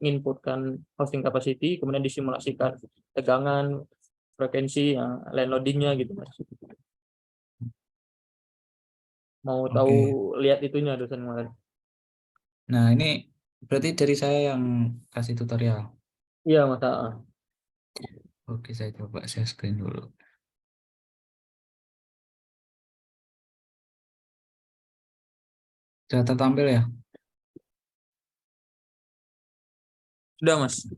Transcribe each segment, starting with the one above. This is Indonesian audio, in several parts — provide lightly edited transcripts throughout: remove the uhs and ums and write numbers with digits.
menginputkan hosting capacity, kemudian disimulasikan tegangan, frekuensi, line loading-nya gitu Mas. Mau tahu Oke. lihat itunya dosen kemarin. Nah, ini berarti dari saya yang kasih tutorial. Iya Mas. Oke, saya coba share screen dulu. Sudah tertampil ya? Sudah Mas.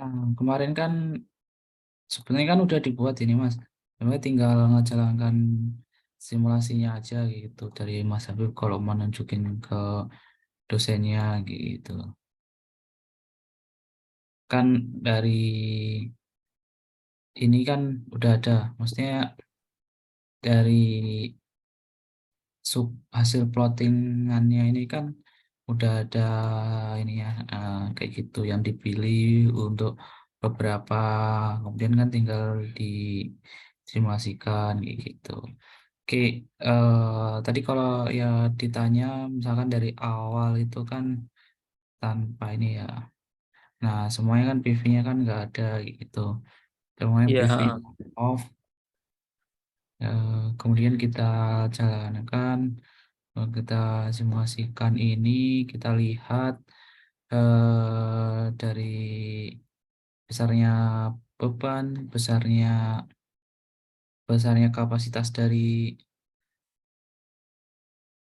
Nah, kemarin kan sebenarnya kan udah dibuat ini Mas. Sebenarnya tinggal ngejalankan simulasinya aja gitu dari Mas Habib kalau mau nunjukin ke dosennya gitu. Kan dari ini kan udah ada, maksudnya dari hasil plottingannya ini kan udah ada ini ya, kayak gitu yang dipilih untuk beberapa, kemudian kan tinggal disimulasikan kayak gitu. Oke, tadi kalau ya ditanya misalkan dari awal itu kan tanpa ini ya. Nah, semuanya kan PV-nya kan nggak ada gitu. Semuanya Iya. PV off. Kemudian kita jalankan, kita simulasikan ini, kita lihat dari besarnya beban, besarnya kapasitas dari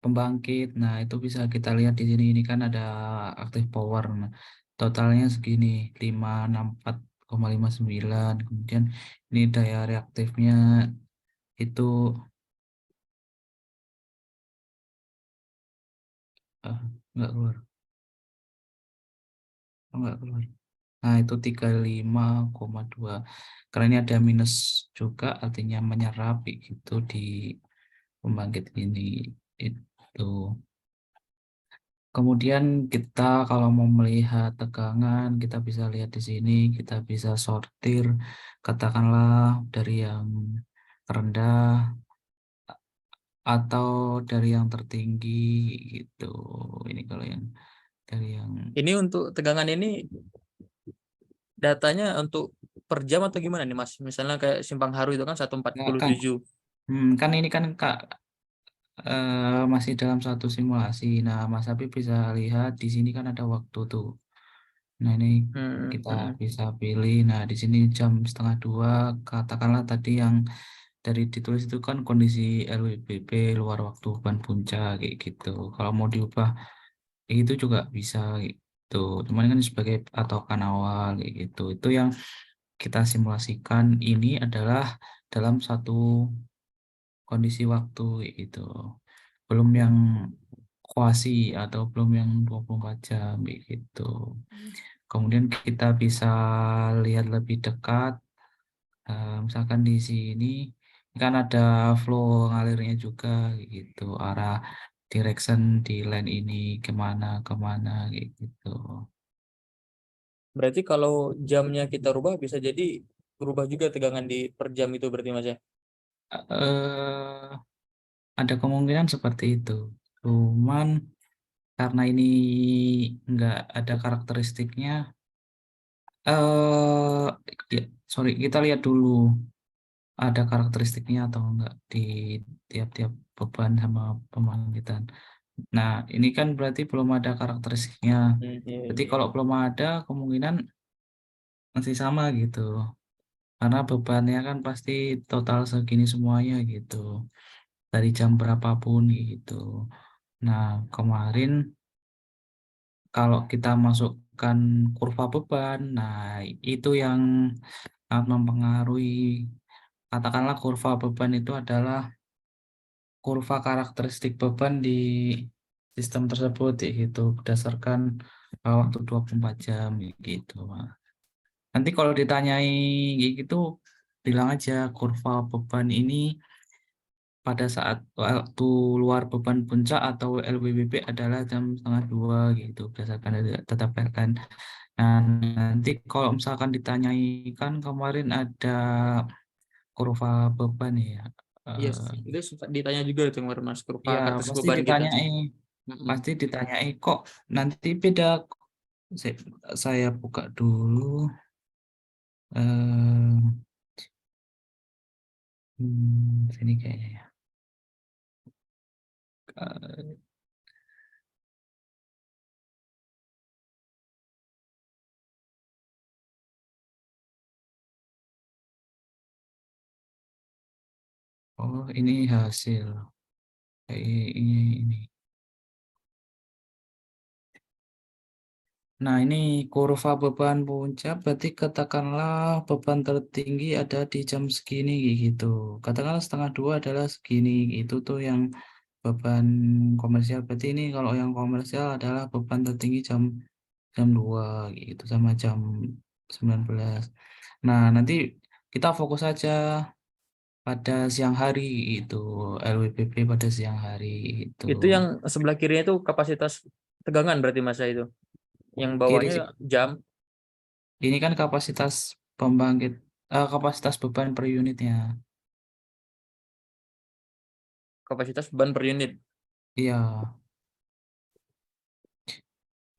pembangkit. Nah, itu bisa kita lihat di sini. Ini kan ada active power. Nah, totalnya segini 564,59. Kemudian ini daya reaktifnya itu enggak keluar. Enggak keluar. Nah, itu 35,2. Karena ini ada minus juga, artinya menyerap gitu di pembangkit ini. Itu. Kemudian kita kalau mau melihat tegangan, kita bisa lihat di sini, kita bisa sortir, katakanlah dari yang rendah atau dari yang tertinggi gitu. Ini kalau yang dari yang Ini untuk tegangan ini datanya untuk per jam atau gimana nih Mas? Misalnya kayak Simpang Haru itu kan enggak kan, 147. kan ini kan Kak, masih dalam satu simulasi. Nah, Mas Habib bisa lihat di sini kan ada waktu tuh. Nah, ini Hmm, kita hmm. bisa pilih. Nah, di sini jam setengah dua, katakanlah tadi yang dari ditulis itu kan kondisi LWBP, luar waktu beban puncak kayak gitu. Kalau mau diubah kayak gitu juga bisa gitu. Cuman kan sebagai patokan awal kayak gitu. Itu yang kita simulasikan ini adalah dalam satu kondisi waktu kayak gitu. Belum yang kuasi atau belum yang 24 jam kayak gitu. Kemudian kita bisa lihat lebih dekat, misalkan di sini kan ada flow ngalirnya juga gitu, arah direction di line ini kemana kemana kayak gitu. Berarti kalau jamnya kita rubah bisa jadi berubah juga tegangan di per jam itu berarti Mas ya? eh ada kemungkinan seperti itu. Cuman karena ini nggak ada karakteristiknya, ya, sorry, kita lihat dulu ada karakteristiknya atau enggak di tiap-tiap beban sama pembangkitan. Nah, ini kan berarti belum ada karakteristiknya. Iya, Berarti iya. kalau belum ada, kemungkinan masih sama gitu. Karena bebannya kan pasti total segini semuanya gitu. Dari jam berapapun gitu. Nah, kemarin kalau kita masukkan kurva beban, nah itu yang sangat mempengaruhi. Katakanlah kurva beban itu adalah kurva karakteristik beban di sistem tersebut ya gitu berdasarkan waktu 24 jam gitu. Nanti kalau ditanyai kayak gitu bilang aja kurva beban ini pada saat waktu luar beban puncak atau LWBP adalah jam setengah dua gitu berdasarkan dari data PLN. Nah, nanti kalau misalkan ditanyai kan kemarin ada kurva beban ya. Yes, Eh, itu sempat ditanya juga itu kemarin Mas, kurva ya atas pasti beban kita. ditanyai, Mm-mm. pasti ditanyai kok nanti beda. Saya, saya buka dulu. Eh, sini kayaknya ya. Eh, oh ini hasil. Ini. Nah, ini kurva beban puncak, berarti katakanlah beban tertinggi ada di jam segini gitu. Katakanlah setengah dua adalah segini, itu tuh yang beban komersial. Berarti ini kalau yang komersial adalah beban tertinggi jam jam 2 gitu, sama jam 19. Nah, nanti kita fokus aja pada siang hari itu, LWPP pada siang hari itu. Itu yang sebelah kirinya itu kapasitas tegangan berarti Mas ya itu. Yang Kiri bawahnya jam, ini kan kapasitas pembangkit, kapasitas beban per unitnya. kapasitas beban per unit. Iya,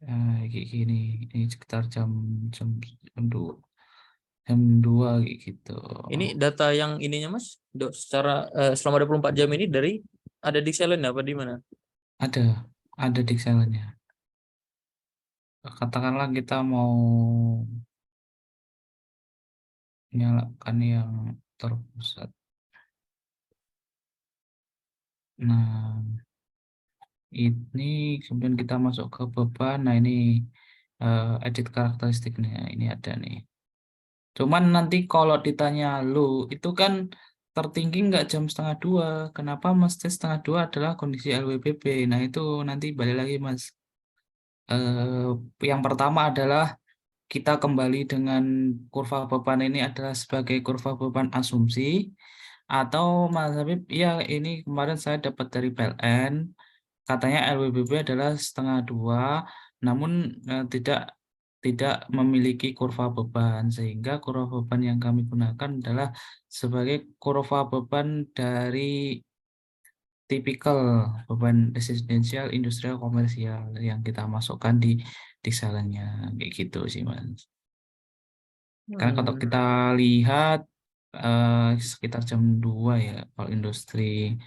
kayak gini. Ini sekitar jam jam jam 2 kayak gitu. Ini data yang ininya Mas, secara selama 24 jam ini dari ada di Excel apa di mana? Ada ada di Excel-nya. Katakanlah kita mau nyalakan yang terpusat. Nah, ini kemudian kita masuk ke beban. Nah, ini edit karakteristiknya. Ini ada nih. Cuman nanti kalau ditanya lu, itu kan tertinggi nggak jam setengah dua? Kenapa mesti setengah dua adalah kondisi LWPB? Nah itu nanti balik lagi Mas. Yang pertama adalah kita kembali dengan kurva beban ini adalah sebagai kurva beban asumsi. Atau Mas Habib, ya ini kemarin saya dapat dari PLN, katanya LWBB adalah setengah dua, namun tidak tidak memiliki kurva beban, sehingga kurva beban yang kami gunakan adalah sebagai kurva beban dari tipikal beban residensial, industrial, komersial yang kita masukkan di salahnya kayak gitu sih Mas. Karena kalau Hmm, kita lihat sekitar jam 2 ya kalau industri.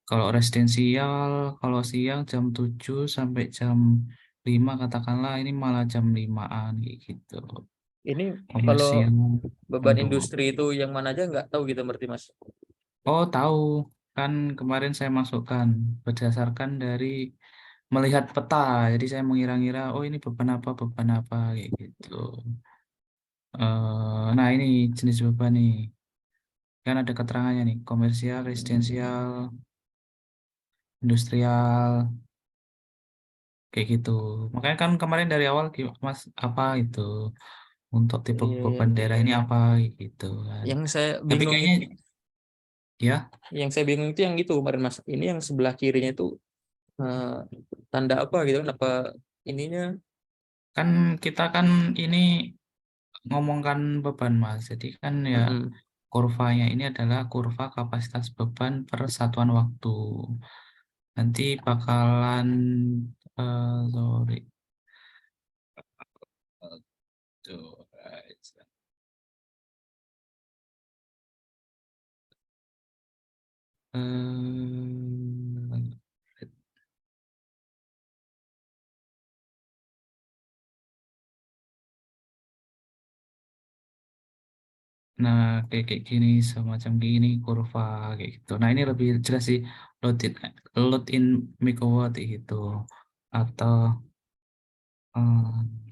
Kalau residensial, kalau siang jam 7 sampai jam 5 katakanlah ini malah jam 5-an kayak gitu. ini kalau Komersial jam beban 2. industri itu yang mana aja nggak tahu gitu berarti Mas. Oh, tahu. Kan kemarin saya masukkan berdasarkan dari melihat peta. Jadi saya mengira-ngira, oh ini beban apa kayak gitu. Nah, ini jenis beban nih. Kan ada keterangannya nih, komersial, residensial, industrial, kayak gitu. Makanya kan kemarin dari awal Mas apa itu untuk tipe Iya, iya. beban daerah ini apa gitu kan. Yang saya Tapi bingung kayaknya itu, ya yang gitu kemarin Mas. Ini yang sebelah kirinya itu eh, tanda apa gitu kan? Apa ininya? kan kita kan ini ngomongkan beban Mas. Jadi kan ya Mm-mm. kurvanya ini adalah kurva kapasitas beban per satuan waktu. Nanti bakalan sorry. Tuh, eh, Nah, kayak gini, semacam gini, kurva, kayak gitu. Nah, ini lebih jelas sih, load in megawatt gitu. Atau, eh,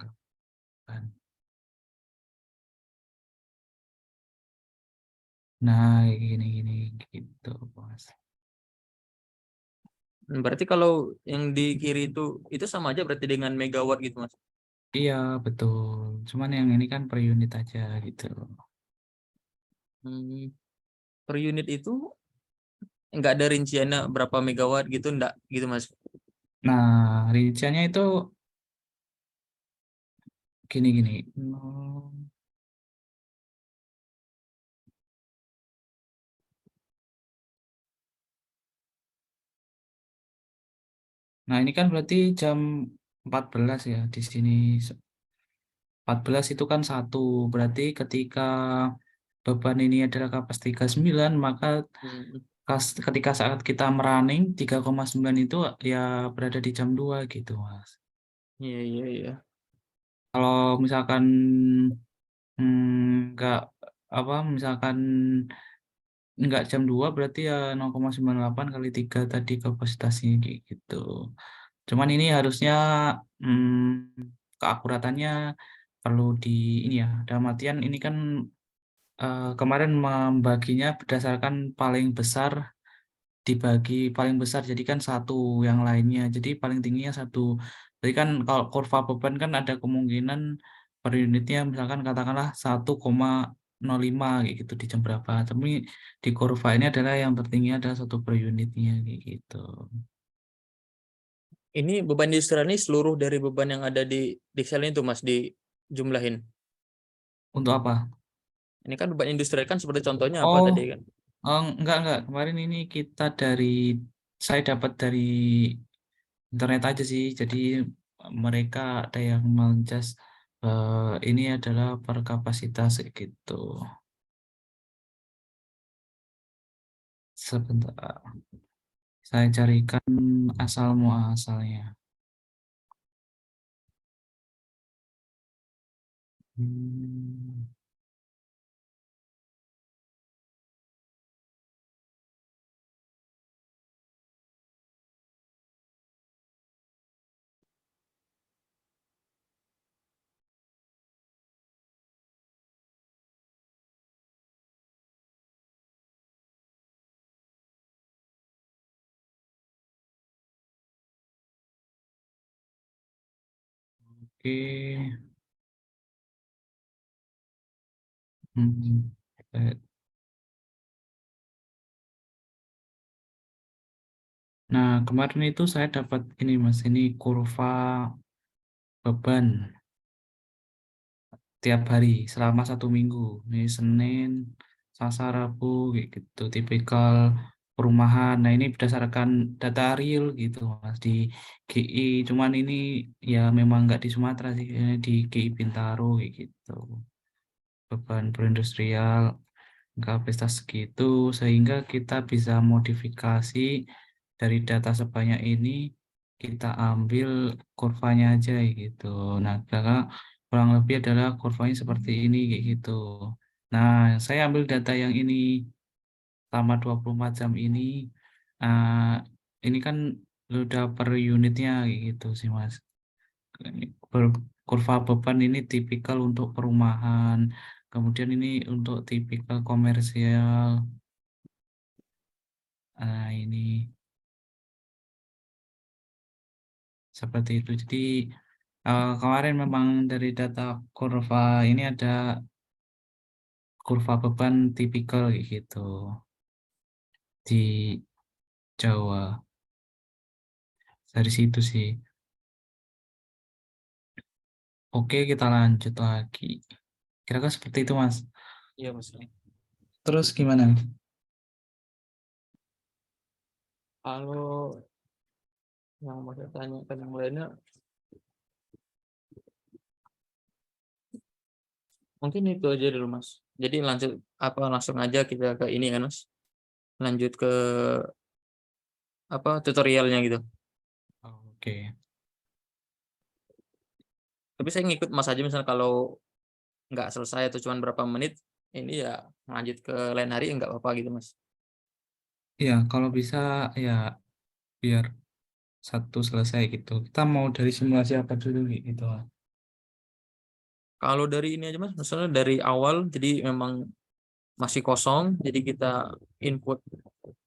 nah, kayak gini, gitu, Mas. Berarti kalau yang di kiri itu sama aja berarti dengan megawatt gitu Mas. Iya, betul. Cuman yang ini kan per unit aja, gitu. Hmm, per unit itu nggak ada rinciannya berapa megawatt gitu, enggak gitu Mas. Nah, rinciannya itu gini-gini. Hmm, Nah, ini kan berarti jam 14 ya di sini. 14 itu kan satu. Berarti ketika beban ini adalah kapasitas 39, maka Hmm, ketika saat kita merunning 3,9 itu ya berada di jam 2 gitu, Mas. iya iya iya. Kalau misalkan nggak apa misalkan nggak jam 2 berarti ya 0,98 kali 3 tadi kapasitasnya kayak gitu. Cuman ini harusnya keakuratannya perlu di ini ya. Dalam artian ini kan kemarin membaginya berdasarkan paling besar dibagi paling besar jadi kan satu yang lainnya. Jadi paling tingginya satu. Jadi kan kalau kurva beban kan ada kemungkinan per unitnya misalkan katakanlah 1,05 kayak gitu di jam berapa. Tapi di kurva ini adalah yang tertinggi adalah satu per unitnya kayak gitu. Ini beban industrial ini seluruh dari beban yang ada di Excel itu Mas dijumlahin. Untuk apa? Ini kan beban industrial kan seperti contohnya apa Oh, tadi kan? enggak. Kemarin ini kita saya dapat dari internet aja sih. Jadi mereka ada yang menjas ini adalah per kapasitas gitu. Sebentar, saya carikan asal muasalnya. Hmm, oke. Hmm, eh, Nah, kemarin itu saya dapat ini Mas, ini kurva beban tiap hari selama 1 minggu. Ini Senin, Selasa, Rabu, kayak gitu. Tipikal perumahan. Nah, ini berdasarkan data real gitu, Mas, di GI. Cuman ini ya memang nggak di Sumatera sih, ini di GI Bintaro kayak gitu. Beban perindustrial kapasitas segitu sehingga kita bisa modifikasi dari data sebanyak ini kita ambil kurvanya aja gitu. Nah, karena kurang lebih adalah kurvanya seperti ini kayak gitu. Nah, saya ambil data yang ini selama 24 jam ini ini kan udah per unitnya kayak gitu sih Mas. Kurva beban ini tipikal untuk perumahan, kemudian ini untuk tipikal komersial. Ini seperti itu. Jadi kemarin memang dari data kurva ini ada kurva beban tipikal kayak gitu di Jawa. Dari situ sih. Oke, kita lanjut lagi. Kira-kira seperti itu, Mas. Iya Mas. Terus gimana? Kalau yang mau saya tanyakan yang lainnya, mungkin itu aja dulu Mas. Jadi lanjut apa langsung aja kita ke ini kan Mas. Lanjut ke apa tutorialnya gitu. Oke. Tapi saya ngikut Mas aja misalnya kalau nggak selesai atau cuma berapa menit, ini ya lanjut ke lain hari nggak apa-apa gitu Mas. Ya, kalau bisa ya biar satu selesai gitu. Kita mau dari simulasi apa dulu gitu. Kalau dari ini aja Mas, misalnya dari awal jadi memang masih kosong, jadi kita input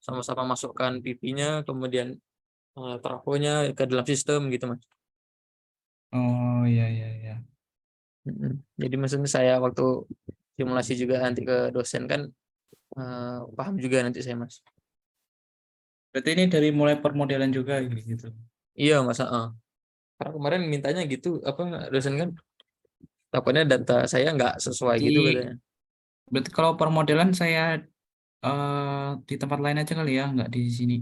sama-sama masukkan PP-nya, kemudian trafonya ke dalam sistem gitu Mas. Oh, iya, iya, iya. Jadi maksudnya saya waktu simulasi juga nanti ke dosen kan Paham juga nanti saya Mas. Berarti ini dari mulai permodelan juga gitu. Iya Mas. Karena kemarin mintanya gitu apa dosen kan takutnya data saya nggak sesuai Berarti gitu katanya. berarti kalau permodelan saya di tempat lain aja kali ya, nggak di sini.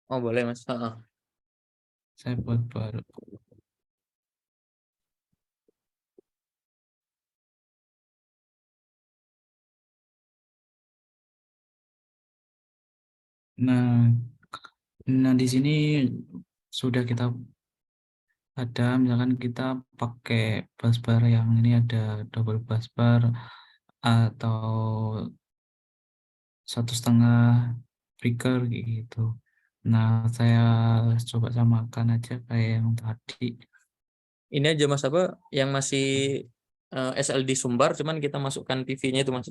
Oh boleh Mas. Saya buat baru. Nah, nah di sini sudah kita ada, misalkan kita pakai busbar yang ini ada double busbar atau 1,5 breaker gitu. Nah, saya coba samakan aja kayak yang tadi. Ini aja Mas apa yang masih SLD sumbar cuman kita masukkan PV-nya itu Mas.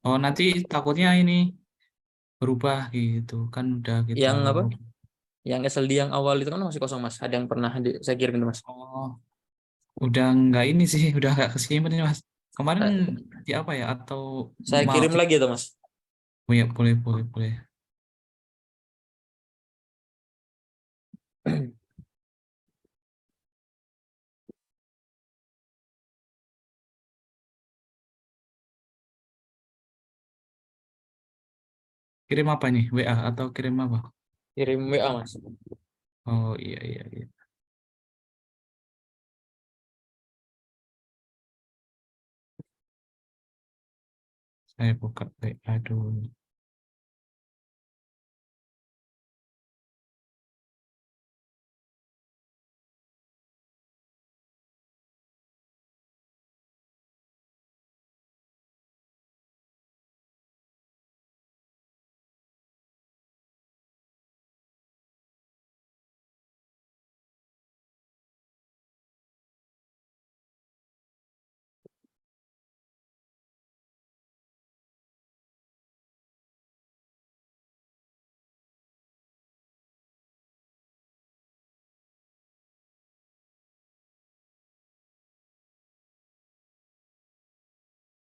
Oh, nanti takutnya ini berubah gitu kan udah kita Yang apa? Yang SLD yang awal itu kan masih kosong Mas. Ada yang pernah saya kirim itu Mas. oh udah nggak ini sih udah nggak kesimpan ini Mas. Kemarin Nah, di apa ya atau saya mau kirim lagi itu Mas. oh ya boleh boleh boleh. Kirim apa nih? WA atau kirim apa? Kirim WA Mas. Oh iya iya iya. Saya buka WA dulu.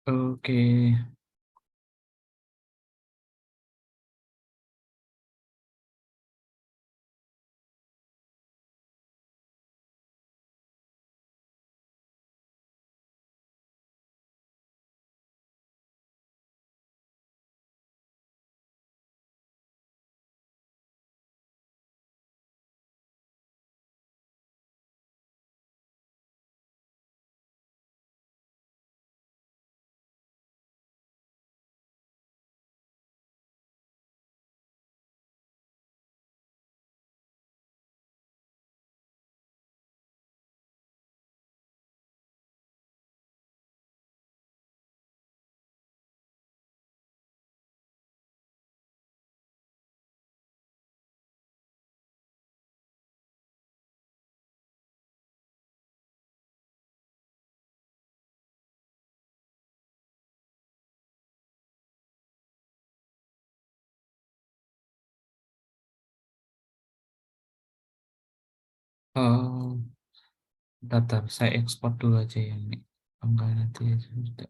Oke. Oh, data saya ekspor dulu aja yang ini. Enggak nanti sudah.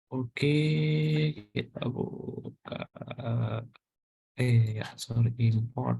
Oke, kita buka. Ya, sorry, import.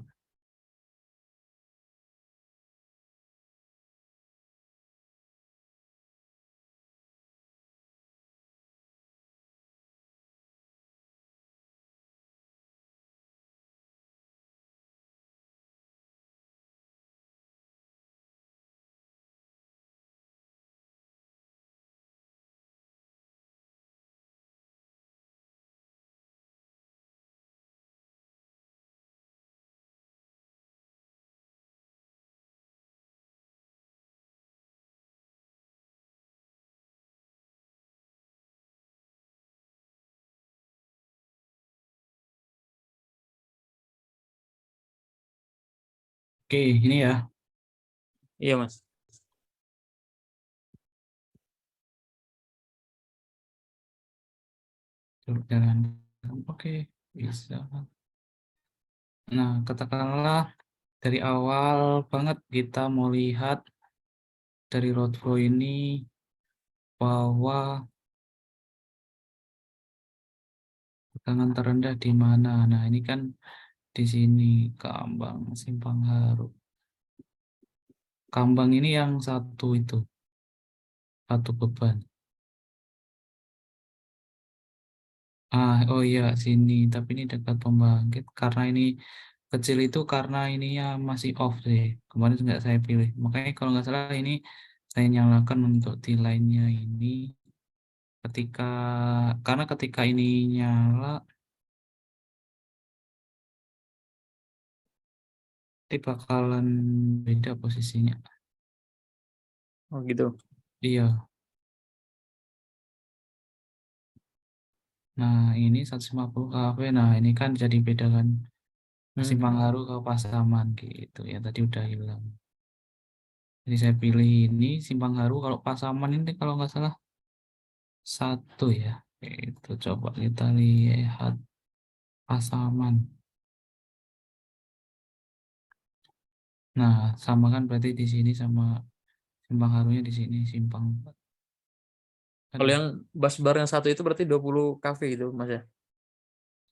Oke, ini ya. Iya, Mas. Jalan. Oke, bisa. Nah, katakanlah dari awal banget kita mau lihat dari road flow ini bahwa tegangan terendah di mana. Nah, ini kan di sini Kambang Simpang Haru. Kambang ini yang satu itu, satu beban. Oh iya sini, tapi ini dekat pembangkit. Karena ini kecil itu karena ininya masih off sih. Kemarin nggak saya pilih. Makanya kalau nggak salah ini saya nyalakan untuk di line-nya ini ketika karena ketika ini nyala nanti bakalan beda posisinya. Oh gitu. Iya. Nah ini 150 kV. Nah ini kan jadi beda kan. Simpang Hmm. Haru ke Pasaman gitu ya. Tadi udah hilang. Jadi saya pilih ini Simpang Haru. Kalau Pasaman ini kalau nggak salah satu ya. Itu coba kita lihat Pasaman. Nah, sama kan berarti di sini sama Simpang Harunya di sini Simpang. Kalau Aduh, yang bus bar yang satu itu berarti 20 kV itu, Mas ya?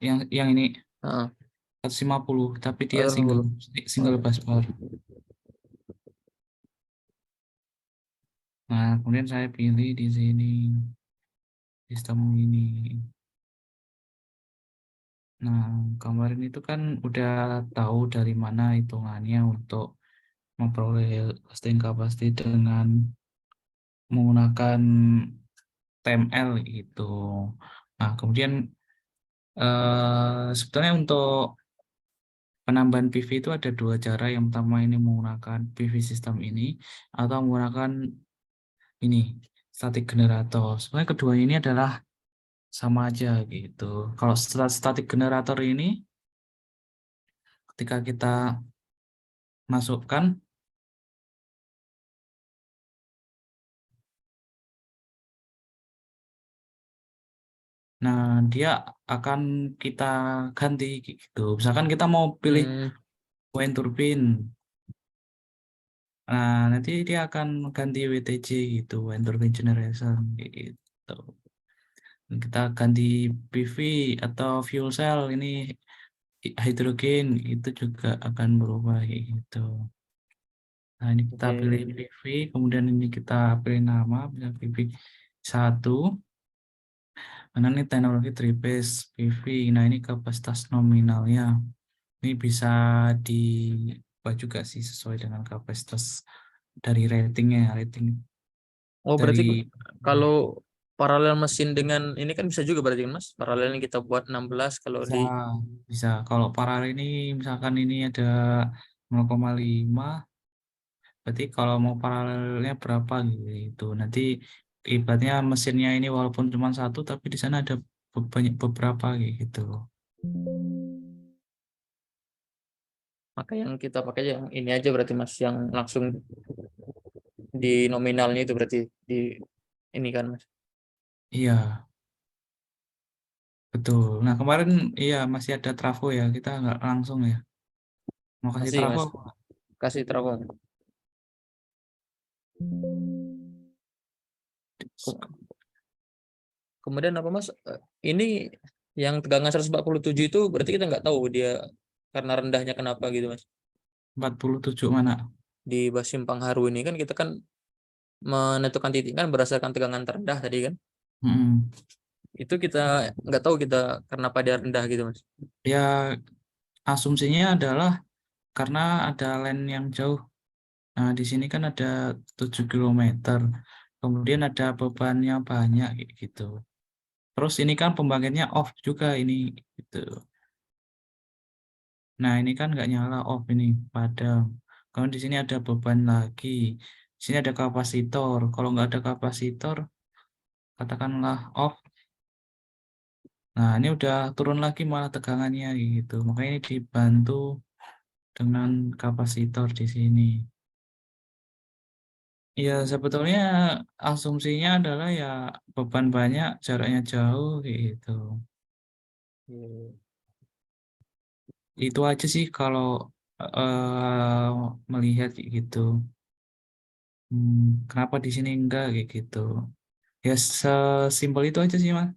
yang ini Heeh. 150 tapi dia Atau single 50. Oh single iya. bus bar. Nah, kemudian saya pilih di sini sistem ini. Nah, kemarin itu kan udah tahu dari mana hitungannya untuk memperoleh lasting capacity dengan menggunakan TML gitu. Nah, kemudian sebetulnya untuk penambahan PV itu ada dua cara. Yang pertama ini menggunakan PV sistem ini atau menggunakan ini static generator. Sebenarnya kedua ini adalah sama aja gitu. Kalau static generator ini ketika kita masukkan, nah dia akan kita ganti gitu. Misalkan kita mau pilih Hmm. wind turbine, nah nanti dia akan ganti WTG gitu, wind turbine generation gitu. Kita ganti PV atau fuel cell ini hidrogen itu juga akan berubah kayak gitu. Nah, ini kita pilih Oke. PV, kemudian ini kita pilih nama, pilih PV 1. Karena ini teknologi 3-phase PV. Nah, ini kapasitas nominalnya. Ini bisa diubah juga sih sesuai dengan kapasitas dari ratingnya, rating Oh berarti dari kalau paralel mesin dengan ini kan bisa juga berarti kan, Mas? Paralelnya kita buat 16 kalau bisa di bisa. Kalau paralel ini misalkan ini ada 0,5, berarti kalau mau paralelnya berapa gitu. Nanti ibaratnya mesinnya ini walaupun cuma satu, tapi di sana ada banyak beberapa gitu. maka yang kita pakai yang ini aja berarti, Mas, yang langsung di nominalnya itu berarti di ini kan, Mas. Iya, betul. Nah, kemarin iya masih ada trafo ya. Kita nggak langsung ya. Mau kasih Masih, trafo Mas. apa? Kasih terapung. Kemudian apa, Mas? Ini yang tegangan 147 itu berarti kita nggak tahu dia karena rendahnya kenapa gitu, Mas. 47 mana? Di Basim Pangharu ini kan kita kan menentukan titik kan berdasarkan tegangan terendah tadi kan. Mm-mm. Itu kita nggak tahu kita kenapa dia rendah gitu, Mas. Ya, asumsinya adalah karena ada line yang jauh. Nah, di sini kan ada 7 kilometer. Kemudian ada bebannya banyak kayak gitu. Terus ini kan pembangkitnya off juga ini gitu. Nah, ini kan nggak nyala off ini padam. Kalau di sini ada beban lagi. Di sini ada kapasitor. Kalau nggak ada kapasitor, katakanlah off. Nah, ini udah turun lagi malah tegangannya gitu. Makanya ini dibantu dengan kapasitor di sini. Ya sebetulnya asumsinya adalah ya beban banyak, jaraknya jauh gitu. Itu aja sih kalau melihat kayak gitu. Kenapa di sini enggak kayak gitu. Ya sesimpel itu aja sih Mas.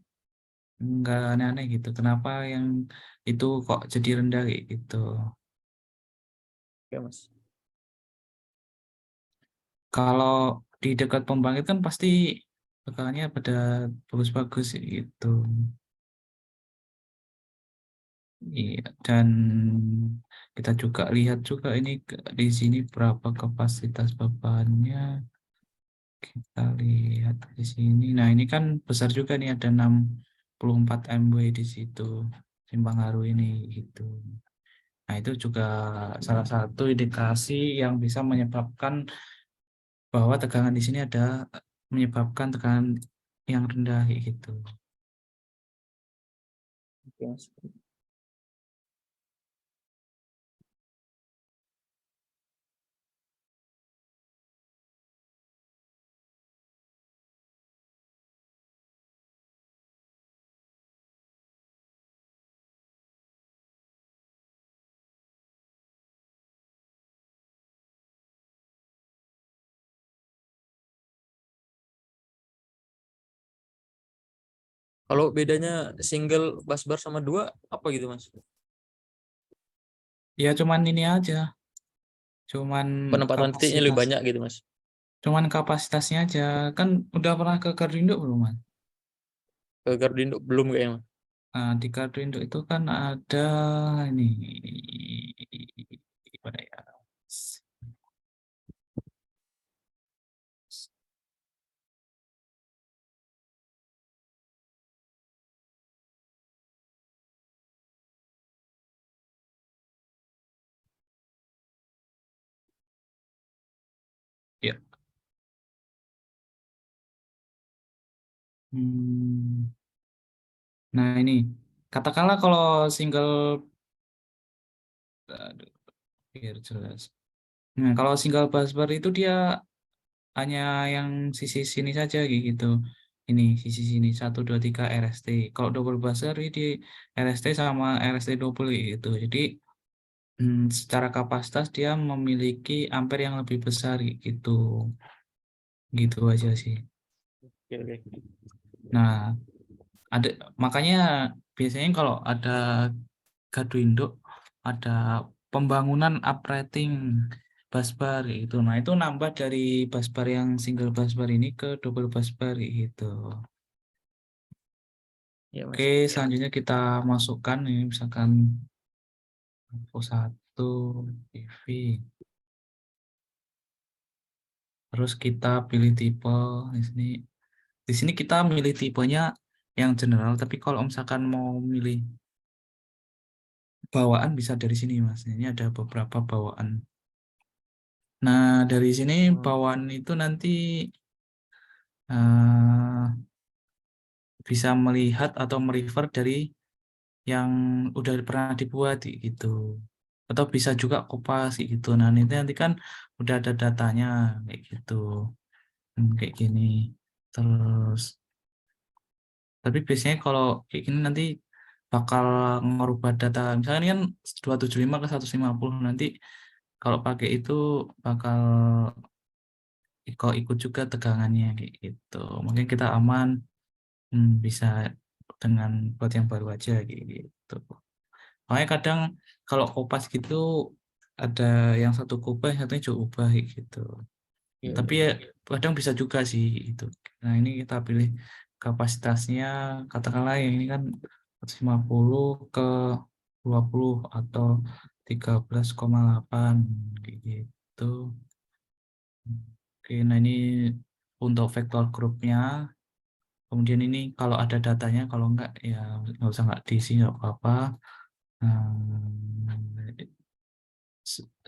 Enggak aneh-aneh gitu. Kenapa yang itu kok jadi rendah kayak gitu. Oke, Mas. Kalau di dekat pembangkit kan pasti tekanannya pada bagus-bagus gitu. Iya, dan kita juga lihat juga ini di sini berapa kapasitas bebannya. Kita lihat di sini. Nah, ini kan besar juga nih, ada 64 MW di situ. Simpang Haru ini gitu. Nah, itu juga salah satu indikasi yang bisa menyebabkan bahwa tegangan di sini ada menyebabkan tekanan yang rendah gitu. Oke, Mas. Kalau bedanya single busbar sama dua apa gitu, Mas? Ya cuman ini aja, cuman Penempatan titiknya lebih kapasitas, banyak gitu, Mas. cuman kapasitasnya aja. Kan udah pernah ke Gardindo belum, Mas? Ke Gardindo belum kayaknya, Mas. Nah, di Gardindo itu kan ada ini gimana ya? Ya. Hmm. Nah, ini katakanlah kalau single, aduh, biar jelas. Nah, kalau single busbar itu dia hanya yang sisi sini saja kayak gitu. Ini sisi sini 1 2 3 RST. Kalau double buzzer ini di RST sama RST double gitu. Jadi secara kapasitas dia memiliki ampere yang lebih besar gitu. Gitu aja sih. Oke, oke. Nah, ada makanya biasanya kalau ada gardu induk ada pembangunan uprating busbar gitu. Nah, itu nambah dari busbar yang single busbar ini ke double busbar gitu. Ya, Oke, Mas. selanjutnya kita masukkan ini misalkan info 1 PV. Terus kita pilih tipe di sini. Di sini kita milih tipenya yang general, tapi kalau misalkan mau milih bawaan bisa dari sini, Mas. Ini ada beberapa bawaan. Nah, dari sini bawaan itu nanti eh, bisa melihat atau merefer dari yang udah pernah dibuat gitu. Atau bisa juga kopas gitu. Nah, nanti kan udah ada datanya kayak gitu. Kayak gini. Terus tapi biasanya kalau kayak gini nanti bakal merubah data. Misalnya ini kan 275 ke 150 nanti kalau pakai itu bakal ikut juga tegangannya kayak gitu. Mungkin kita aman bisa dengan buat yang baru aja kayak gitu. Makanya kadang kalau kopas gitu ada yang satu kubah, yang satunya juga ubah kayak gitu. Ya, Tapi ya kadang bisa juga sih itu. Nah, ini kita pilih kapasitasnya katakanlah yang ini kan 150 ke 20 atau 13,8 kayak gitu. Oke, nah ini untuk vektor grupnya. Kemudian ini kalau ada datanya, kalau enggak ya nggak usah, nggak diisi nggak apa-apa.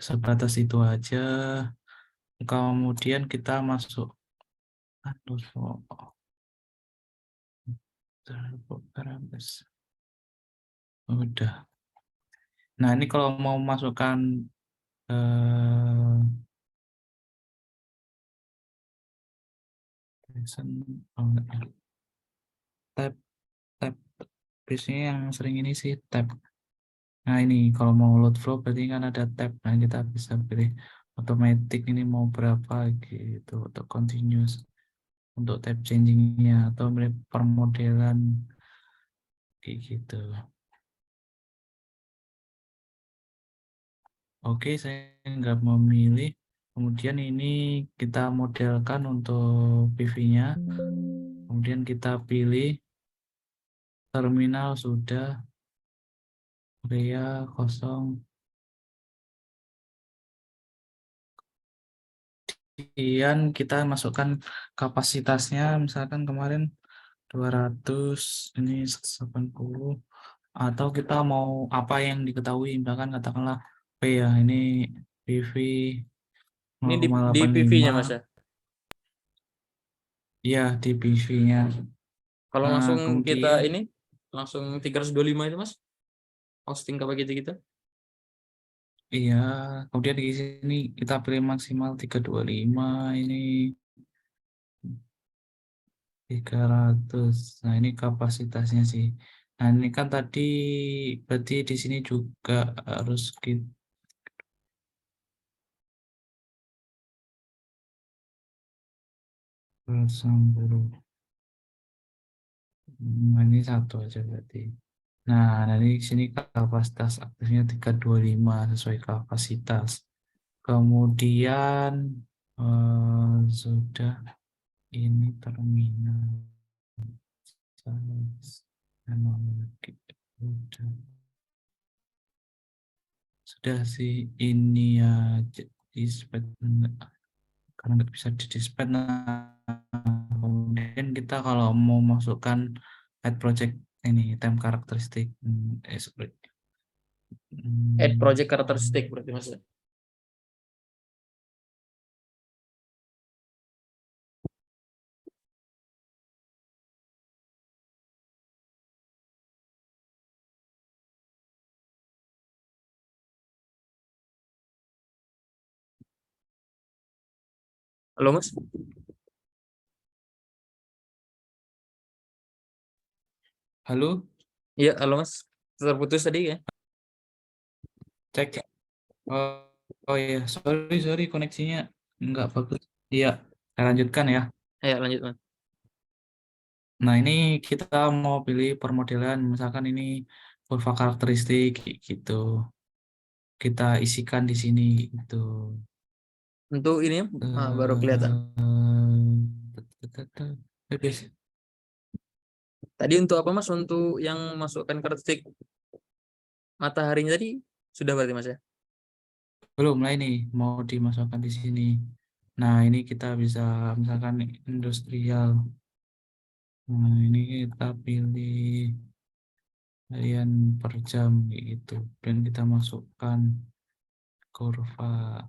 Sebatas itu aja. Kemudian kita masuk. Aduh, udah. Nah, ini kalau mau masukkan eh Python, oh enggak ya. Tab, tab. Biasanya yang sering ini sih tab. Nah ini kalau mau load flow berarti kan ada tab. Nah kita bisa pilih automatic ini mau berapa gitu atau continuous untuk tab changingnya atau permodelan kayak gitu. Oke, saya nggak memilih. Kemudian ini kita modelkan untuk PV-nya. Kemudian kita pilih terminal sudah, area kosong. Kemudian kita masukkan kapasitasnya, misalkan kemarin 200, ini 180. Atau kita mau apa yang diketahui, misalkan katakanlah P ya, ini PV Ini di PV-nya 0,85. Mas ya. Ya, di PV-nya. Kalau langsung kita Kemudian ini langsung 325 itu Mas. Hosting apa gitu-gitu. iya, kemudian di sini kita pilih maksimal 325 ini 300. Nah, ini kapasitasnya sih. Nah, ini kan tadi berarti di sini juga harus kita sambung. Ini satu aja berarti. Nah, dari sini kapasitas aktifnya 325 sesuai kapasitas. Kemudian sudah ini terminal. Sudah sih ini ya dispatch karena nggak bisa di dispatch. Nah, kemudian kita kalau mau masukkan add project ini time karakteristik sorry. Add project Hmm, karakteristik berarti Mas. Halo Mas? halo, Iya, halo Mas. Terputus tadi ya? cek. Oh, oh ya, sorry koneksinya nggak bagus. Iya, saya lanjutkan ya. Ayo lanjut Mas. Nah, ini kita mau pilih permodelan, misalkan ini kurva karakteristik kayak gitu. Kita isikan di sini gitu. Untuk ini baru kelihatan. Biasa. Tadi untuk apa Mas? Untuk yang masukkan karakteristik mataharinya tadi sudah berarti Mas ya? Belum lah ini mau dimasukkan di sini. Nah, ini kita bisa misalkan industrial. Nah, ini kita pilih harian per jam gitu. Dan kita masukkan kurva.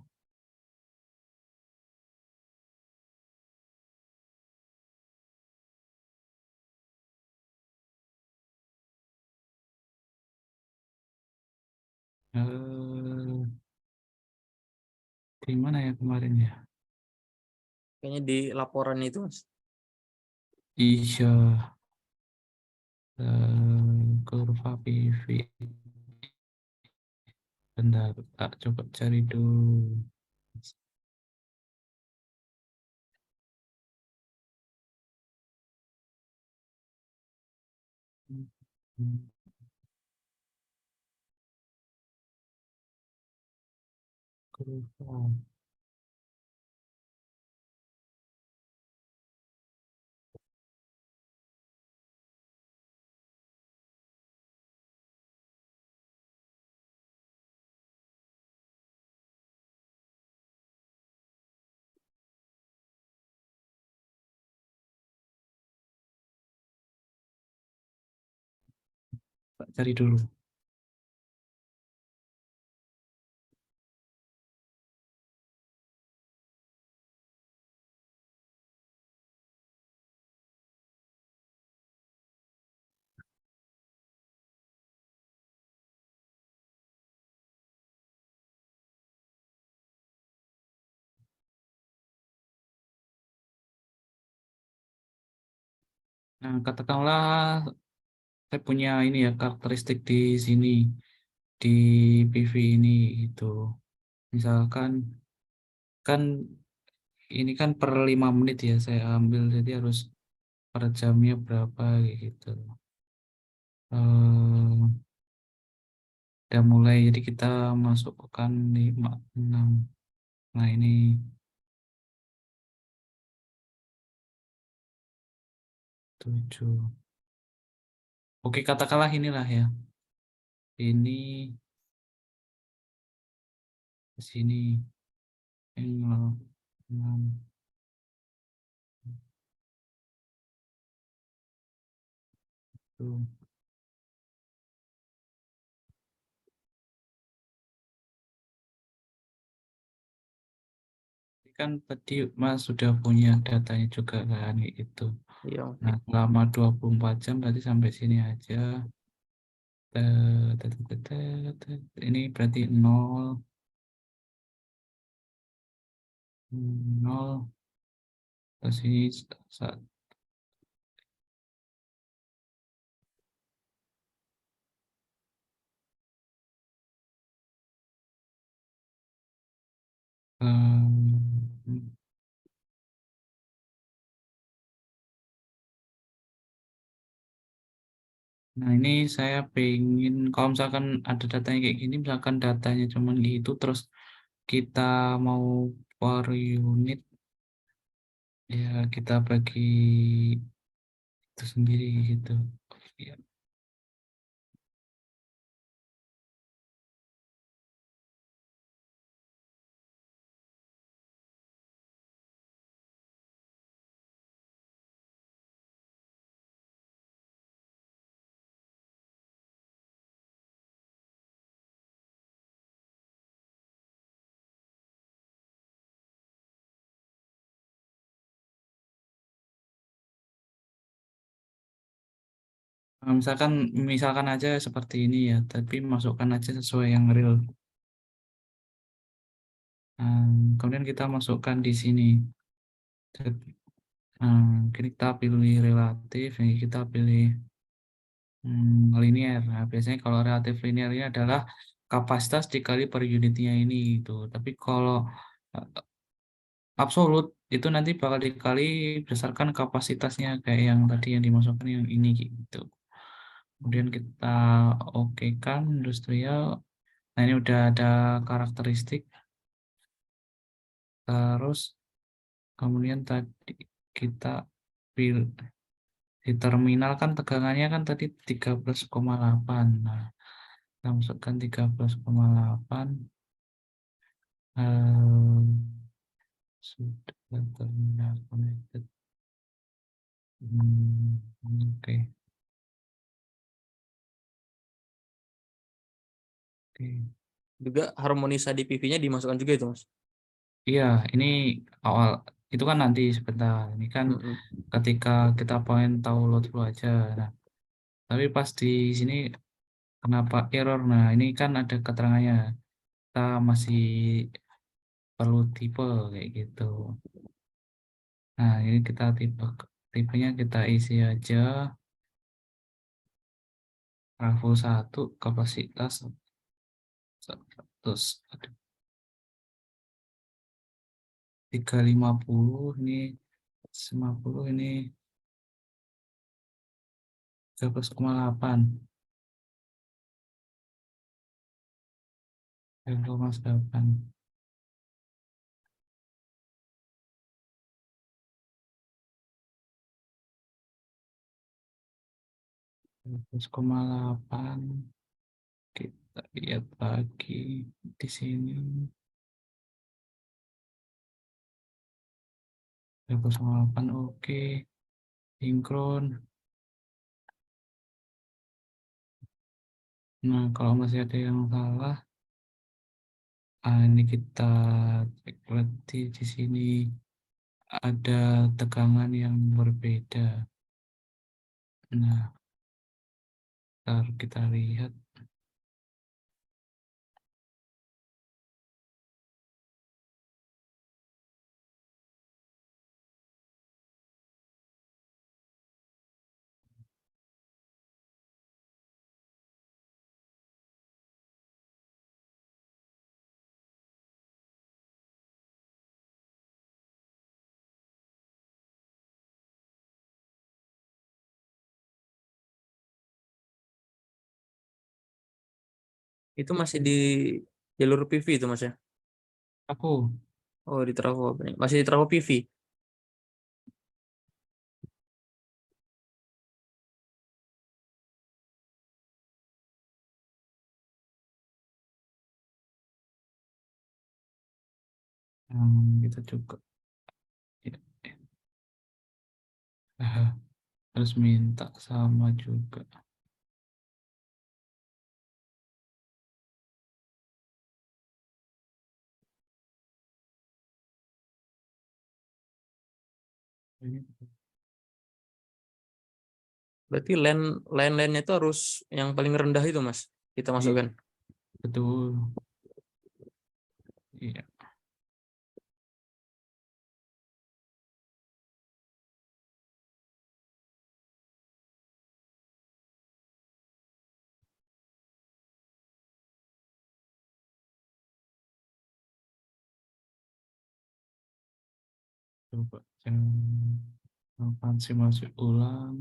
Eh, di mana ya kemarin ya? Kayaknya di laporan itu Mas. Iya, kurva PV. Bentar, tak coba cari dulu. Kurva. Tak cari dulu. Nah, katakanlah saya punya ini ya karakteristik di sini di PV ini gitu. Misalkan kan ini kan per 5 menit ya saya ambil, jadi harus per jamnya berapa kayak gitu. Eh, udah mulai, jadi kita masukkan 5, 6. Nah ini 7. Oke, katakanlah inilah ya. Ini di sini ini 0, 6, tuh. Ini kan tadi Mas sudah punya datanya juga kan kayak gitu. Iya, Nah, selama 24 jam tadi sampai sini aja. Ini berarti 0, 0, terus ini saat, nah ini saya pengen kalau misalkan ada datanya kayak gini, misalkan datanya cuman gitu, terus kita mau per unit ya kita bagi itu sendiri gitu ya. Nah, misalkan aja seperti ini ya, tapi masukkan aja sesuai yang real. Nah, kemudian kita masukkan di sini. Kita pilih relatif, ini kita pilih linear. Nah, biasanya kalau relatif linear ini adalah kapasitas dikali per unitnya ini gitu. Tapi kalau eh, absolut itu nanti bakal dikali berdasarkan kapasitasnya kayak yang tadi yang dimasukkan yang ini gitu. Kemudian kita oke kan industrial. Nah, ini udah ada karakteristik. Terus kemudian tadi kita pilih di terminal kan tegangannya kan tadi 13,8. Nah, kita masukkan 13,8. Sudah terminal connected. Oke. Oke. juga harmonisa di PV-nya dimasukkan juga itu, Mas. Iya, ini awal itu kan nanti sebentar. Ini kan Mm-mm. ketika kita pengen tahu load flow aja. Nah, tapi pas di sini kenapa error? Nah, ini kan ada keterangannya. Kita masih perlu tipe kayak gitu. Nah, ini kita tipenya kita isi aja. Raful 1 kapasitas 100, 350 ini 50 ini 13,8. 13,8. 13,8. Kita lihat lagi di sini 13,8 oke. Sinkron. Nah, kalau masih ada yang salah, ini kita cek berarti di sini ada tegangan yang berbeda. Nah, ntar kita lihat. Itu masih di jalur PV itu Mas ya? Aku Oh, di trafo apa nih? Masih di trafo PV. kita juga ya, harus minta sama juga. Berarti line-nya itu harus yang paling rendah itu Mas. Kita Iya, masukkan. betul. Iya, coba yang kapan sih masuk ulang.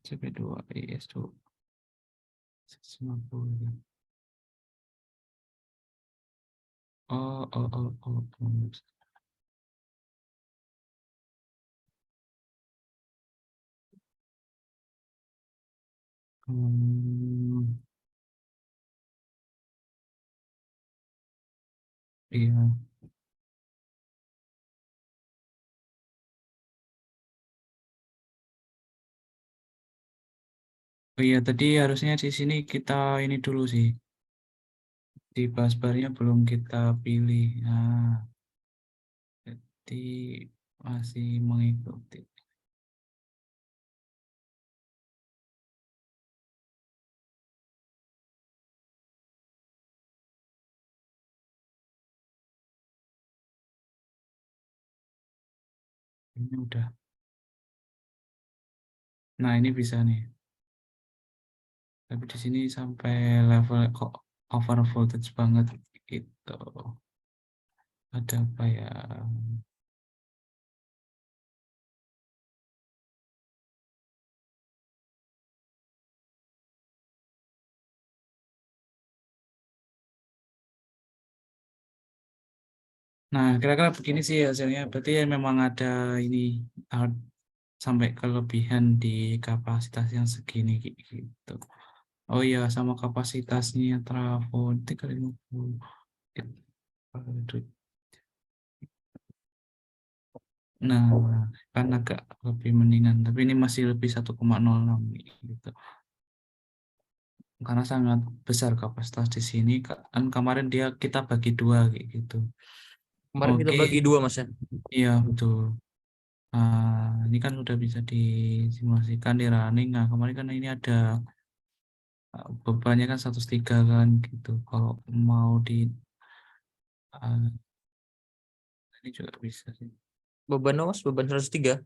CP2 IS2 150. Oh. Hmm, iya. Oh iya, tadi harusnya di sini kita ini dulu sih. Di busbarnya belum kita pilih. Nah, jadi masih mengikuti. Ini udah. Nah, ini bisa nih. Tapi di sini sampai level kok over voltage banget gitu. Ada apa ya? Nah, kira-kira begini sih hasilnya. Berarti ya memang ada ini out sampai kelebihan di kapasitas yang segini gitu. Oh iya, sama kapasitasnya trafo 350. Nah, kan agak lebih mendingan, tapi ini masih lebih 1,06 gitu. Karena sangat besar kapasitas di sini. Kan kemarin dia kita bagi dua kayak gitu. Kemarin kita Oke, bagi dua Mas ya. iya betul. Ini kan sudah bisa disimulasikan di running. Nah, kemarin kan ini ada bebannya kan 103 kan gitu. Kalau mau di uh, ini juga bisa sih. Beban Mas, beban 103.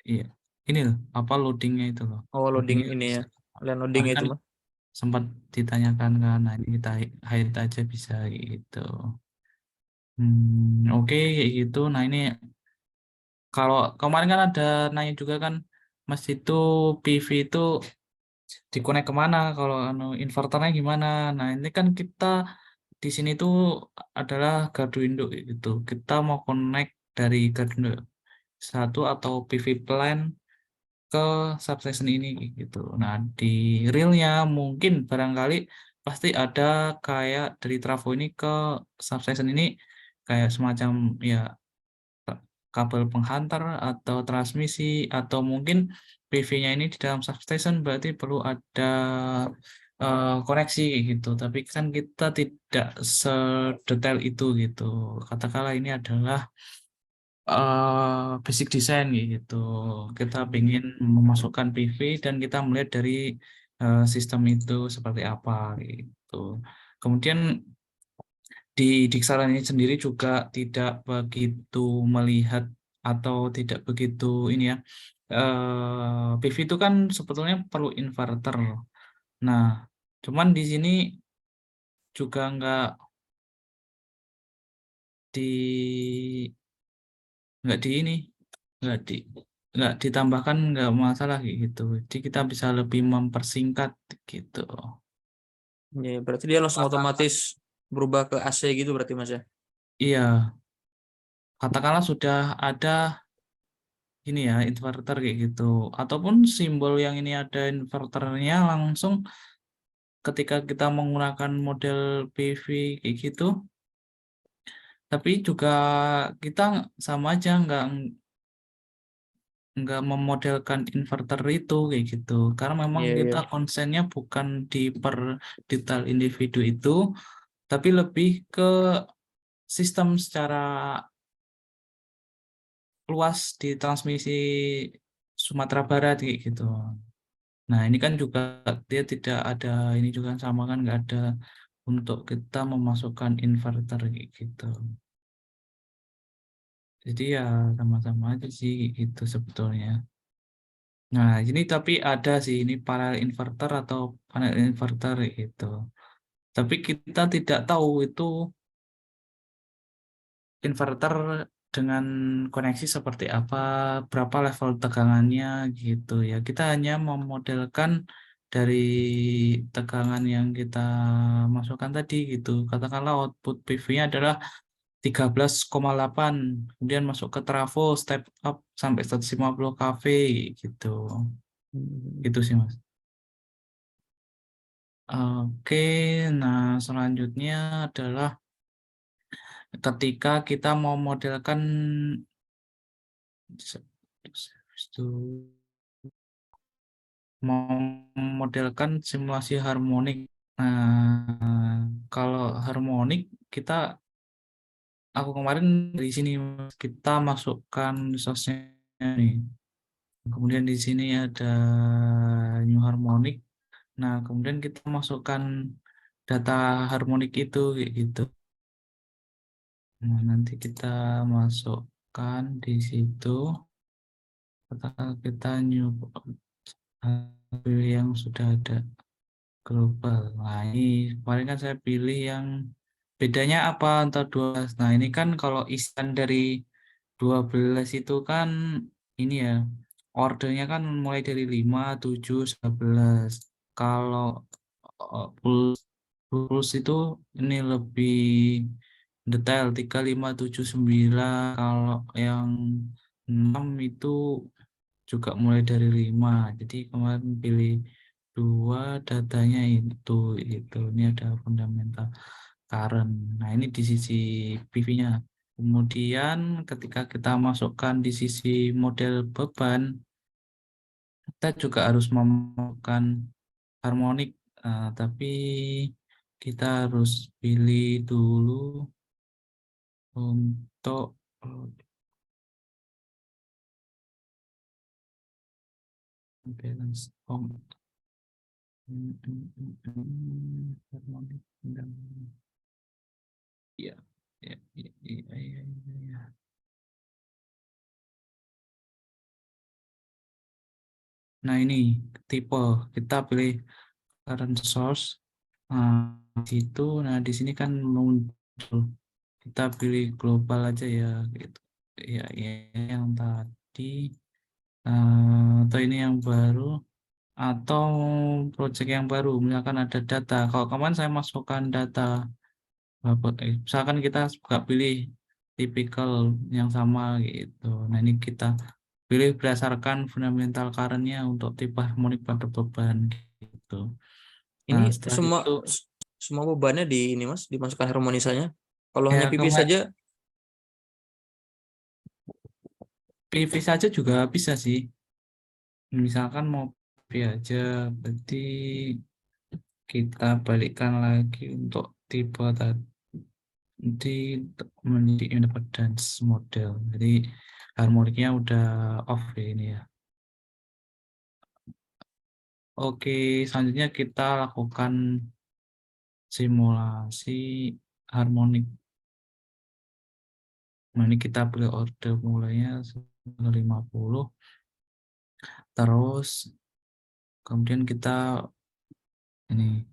Iya, ini loh, apa loadingnya itu loh. Oh, loading Loadingnya ini ya. bisa. Land loading Kemarin itu kan Mas. sempat ditanyakan kan, nah ini kita hide aja bisa gitu. Oke, kayak gitu. Nah ini kalau kemarin kan ada nanya juga kan, Mas itu PV itu dikonek kemana? Kalau inverternya gimana? Nah ini kan kita di sini tuh adalah gardu induk gitu. Kita mau connect dari gardu induk satu atau PV plan ke substation ini gitu. Nah, di realnya mungkin barangkali pasti ada kayak dari trafo ini ke substation ini kayak semacam ya kabel penghantar atau transmisi atau mungkin PV-nya ini di dalam substation berarti perlu ada koneksi gitu. Tapi kan kita tidak sedetail itu gitu. Katakanlah ini adalah basic design gitu. Kita ingin memasukkan PV dan kita melihat dari sistem itu seperti apa gitu. Kemudian di Diksaran ini sendiri juga tidak begitu melihat atau tidak begitu ini ya. PV itu kan sebetulnya perlu inverter. Nah, cuman di sini juga di nggak di ini nggak di nggak ditambahkan nggak masalah kayak gitu. Jadi kita bisa lebih mempersingkat gitu. Ya, berarti dia langsung otomatis berubah ke AC gitu berarti Mas ya. Iya, katakanlah sudah ada ini ya inverter kayak gitu, ataupun simbol yang ini ada inverternya langsung ketika kita menggunakan model PV kayak gitu. Tapi juga kita sama aja nggak memodelkan inverter itu kayak gitu, karena memang Iya, iya. kita konsennya bukan di per detail individu itu, tapi lebih ke sistem secara luas di transmisi Sumatera Barat kayak gitu. Nah ini kan juga dia tidak ada ini juga sama kan, nggak ada untuk kita memasukkan inverter kayak gitu. Jadi ya sama-sama aja sih kayak gitu sebetulnya. Nah, ini tapi ada sih ini paralel inverter atau panel inverter itu. Tapi kita tidak tahu itu inverter dengan koneksi seperti apa, berapa level tegangannya gitu ya. Kita hanya memodelkan dari tegangan yang kita masukkan tadi gitu. Katakanlah output PV-nya adalah 13,8, kemudian masuk ke trafo step up sampai 150 kV gitu. Hmm. Gitu sih, Mas. Oke, nah selanjutnya adalah ketika kita mau modelkan mau memodelkan simulasi harmonik. Nah, kalau harmonik kita aku kemarin di sini kita masukkan resource-nya nih. Kemudian di sini ada new harmonic. Nah, kemudian kita masukkan data harmonik itu kayak gitu. Nah, nanti kita masukkan di situ. Kita new yang sudah ada global. Nah, ini kemarin kan saya pilih yang bedanya apa antara 12. Nah, ini kan kalau isian dari 12 itu kan ini ya, ordernya kan mulai dari 5, 7, 11. Kalau plus, plus itu ini lebih detail 3, 5, 7, 9. Kalau yang 6 itu juga mulai dari 5. Jadi kemarin pilih 2 datanya itu ini ada fundamental current. Nah, ini di sisi PV-nya. Kemudian ketika kita masukkan di sisi model beban, kita juga harus memasukkan harmonik. Tapi kita harus pilih dulu untuk balance harmonik. Iya, iya, iya, iya, iya, iya. Nah, ini tipe kita pilih current source. Nah, di situ, nah di sini kan muncul. Kita pilih global aja ya, gitu. Ya, ya yang tadi atau ini yang baru atau project yang baru. Misalkan ada data. Kalau kemarin saya masukkan data, misalkan kita suka pilih tipikal yang sama gitu. Nah, ini kita pilih berdasarkan fundamental current-nya untuk tipe harmonik pada beban gitu. Ini Nah, setelah semua itu semua bebannya di ini Mas, dimasukkan harmonisanya. Kalau hanya ya pipis saja, PV saja juga bisa sih. Misalkan mau PV aja, berarti kita balikkan lagi untuk tipe tadi menjadi impedance model. Jadi harmoniknya udah off ya ini ya. Oke, selanjutnya kita lakukan simulasi harmonik. Nah, ini kita pilih order mulainya 50. Terus kemudian kita ini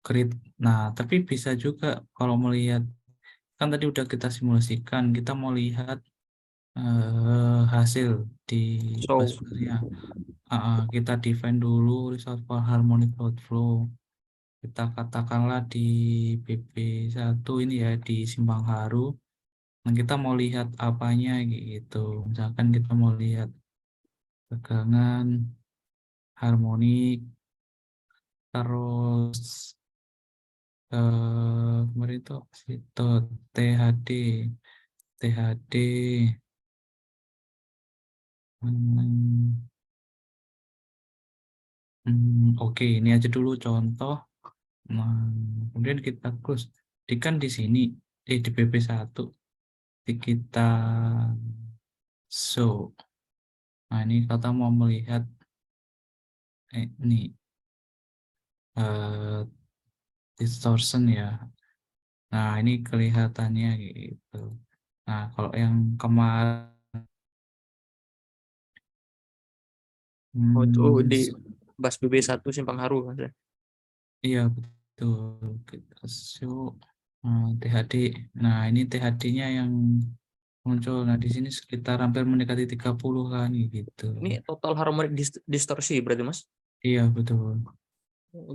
create. Nah, tapi bisa juga kalau melihat kan tadi udah kita simulasikan, kita mau lihat hasil di So, busbarnya. Kita define dulu resolver harmonic load flow. Kita katakanlah di BP1 ini ya, di Simpang Haru. Nah, kita mau lihat apanya gitu. Misalkan kita mau lihat tegangan harmonik, terus kemarin itu apa sih? THD, THD. Hmm, oke, ini aja dulu contoh. Nah, kemudian kita close. Kan di sini, di BP1, kita show. Nah, ini kita mau melihat ini eh, distortion ya. Nah, ini kelihatannya gitu. Nah, kalau yang kemarin itu hmm, di bus BB1 Simpang Haru Mas ya. iya betul, kita show THD. Nah, ini THD-nya yang muncul. Nah, di sini sekitar hampir mendekati 30 kan gitu. Ini total harmonic distorsi berarti Mas. Iya, betul.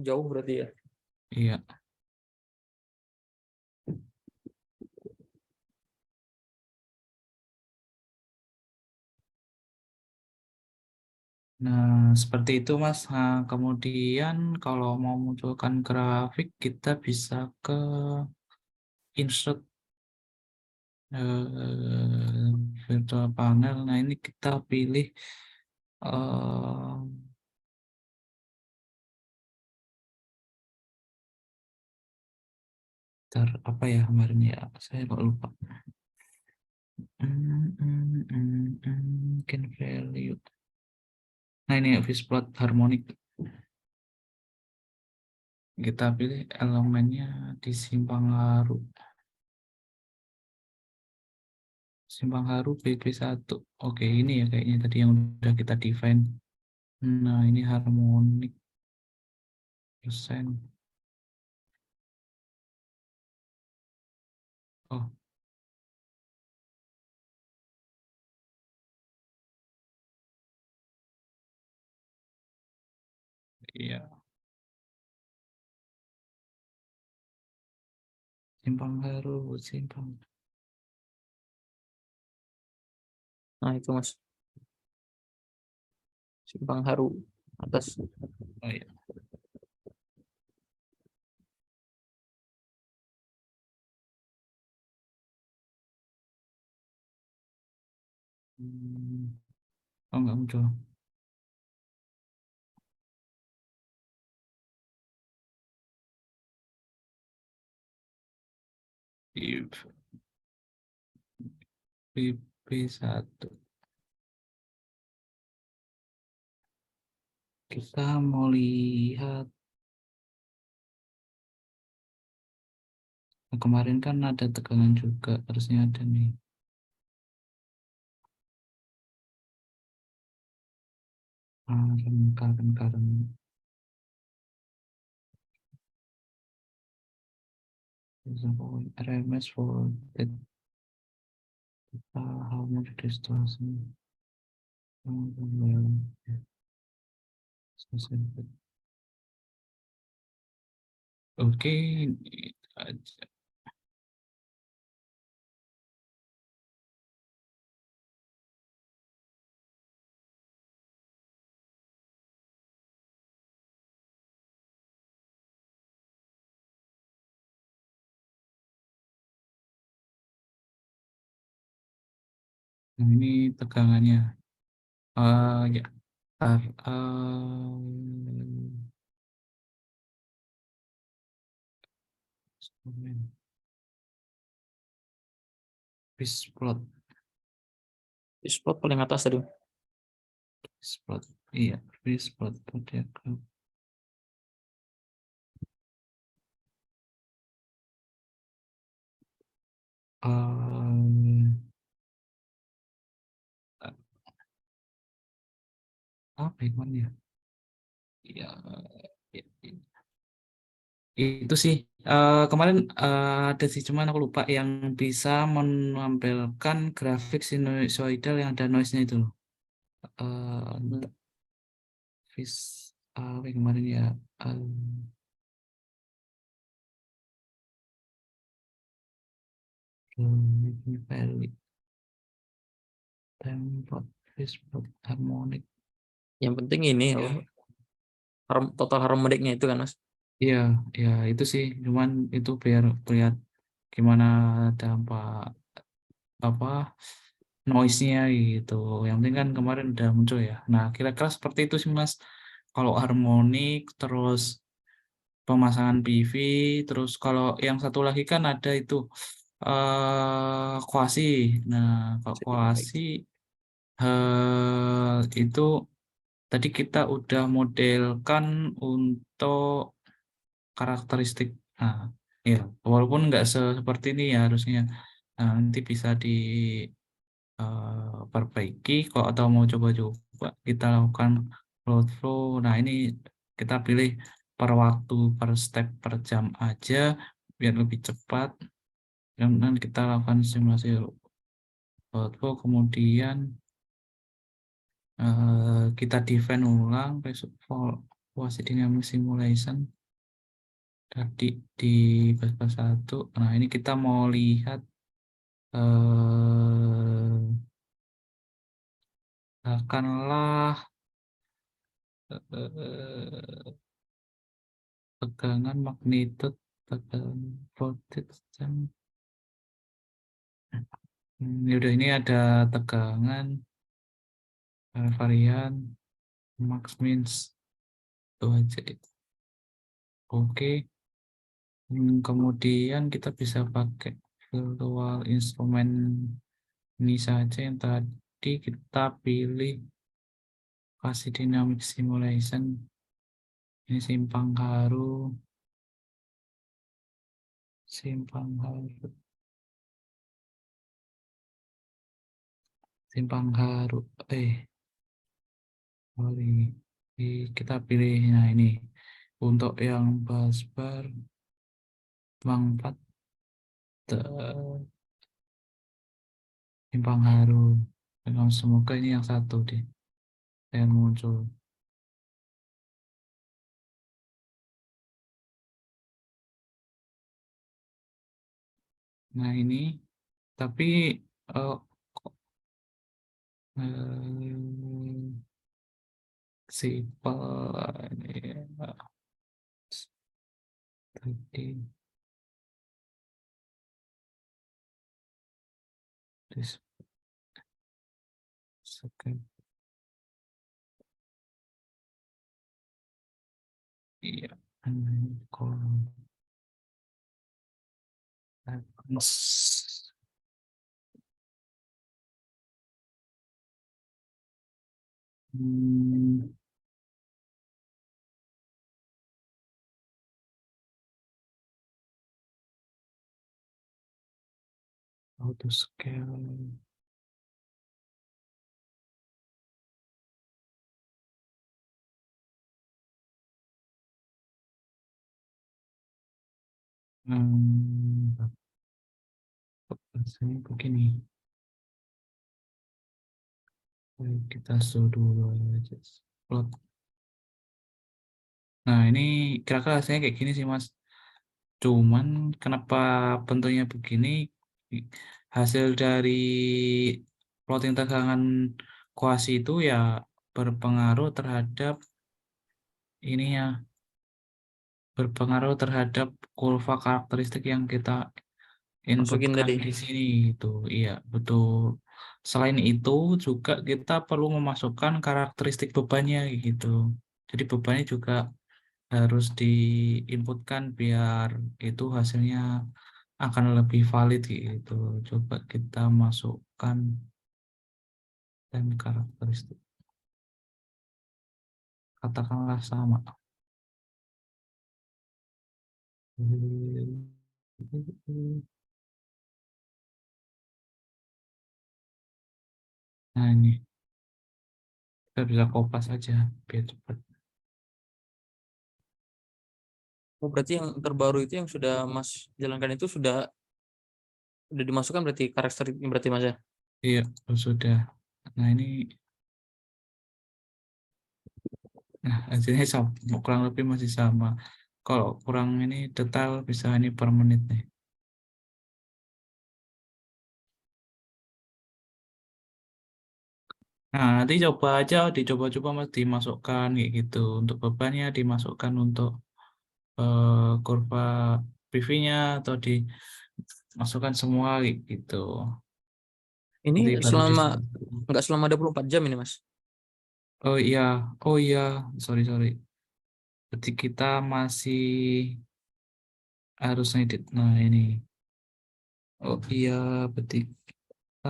Jauh berarti ya. Iya. Nah, seperti itu Mas. Nah, kemudian kalau mau munculkan grafik, kita bisa ke insert virtual panel. Nah, ini kita pilih eh, apa ya kemarin ya? Saya kok lupa. Mungkin value. Nah, ini Visplot harmonik. Kita pilih elemennya di Simpang Haru. Simpang Haru BP1. Oke, ini ya kayaknya tadi yang udah kita define. Nah, ini harmonik persen. Oh, iya. Simpang Haru, Simpang. Nah, itu Mas. Simpang Haru atas. Oh iya. Oh, nggak muncul. If BP1. Kita mau lihat. Nah, kemarin kan ada tegangan juga. Harusnya ada nih. Current. Example, RMS for that how much distortion. Oke, itu aja. Nah, ini tegangannya. Ya. Ntar, Pisplot, Spot paling atas tadi. Pisplot. Iya, Pisplot. Diagram. Apa yang mana ya? Ya, ya, Itu sih kemarin ada sih, cuman aku lupa yang bisa menampilkan grafik sinusoidal yang ada noise-nya itu loh. Hmm. Vis apa yang kemarin ya, eh, value template Facebook harmonic. Yang penting ini apa, total harmoniknya itu kan Mas. Iya, ya itu sih, cuman itu biar lihat gimana dampak apa noise-nya gitu. Yang penting kan kemarin udah muncul ya. Nah, kira-kira seperti itu sih Mas. Kalau harmonik, terus pemasangan PV, terus kalau yang satu lagi kan ada itu kuasi. Nah, kalau kuasi itu tadi kita udah modelkan untuk karakteristik. Nah, ya, walaupun nggak seperti ini ya harusnya. Nah, nanti bisa diperbaiki kok, atau mau coba-coba kita lakukan load flow. Nah, ini kita pilih per waktu, per step, per jam aja biar lebih cepat. Dan kita lakukan simulasi load flow, kemudian kita define ulang besok for dynamic simulation tadi di bus satu. Nah, ini kita mau lihat katakanlah eh, tegangan magnitude, tegangan voltage dan udah ini ada tegangan varian max mins itu aja. Oke. Kemudian kita bisa pakai virtual instrument ini saja yang tadi kita pilih kasih dynamic simulation. Ini simpang haru, simpang haru. Ini kita pilih. Nah, ini untuk yang busbar Bang 4 simpang haru. Dan semoga ini yang satu deh yang muncul. Nah, ini tapi eh, kok, sipel ini tadi dis second. Iya, kolom reference. Hmm, auto scale. Hmm, rasanya begini. Kita suruh dulu aja. Plot. Nah, ini kira-kira hasilnya kayak gini sih, Mas. Cuman kenapa bentuknya begini? Hasil dari plotting tegangan kuasi itu ya berpengaruh terhadap ininya, berpengaruh terhadap kurva karakteristik yang kita Masukin inputkan tadi. di sini itu. Iya, betul. Selain itu juga kita perlu memasukkan karakteristik bebannya gitu. Jadi bebannya juga harus diinputkan biar itu hasilnya akan lebih valid gitu. Coba kita masukkan dan karakteristik. Katakanlah sama. Nah, ini kita bisa kopas aja biar cepat. Oh, berarti yang terbaru itu yang sudah Mas jalankan itu sudah dimasukkan berarti karakteristiknya berarti Mas ya? Iya, sudah. Nah ini, nah hasilnya sama, kurang lebih masih sama. Kalau kurang ini detail bisa ini per menit nih. Nah, nanti coba aja dicoba-coba Mas dimasukkan kayak gitu. Untuk bebannya dimasukkan untuk kurva PV-nya atau dimasukkan semua kayak gitu. Ini Nanti baru selama disesuaikan. nggak selama 24 jam ini Mas. Oh iya, oh iya, sorry sorry. Berarti kita masih harus ngedit. Nah ini, oh iya, berarti kita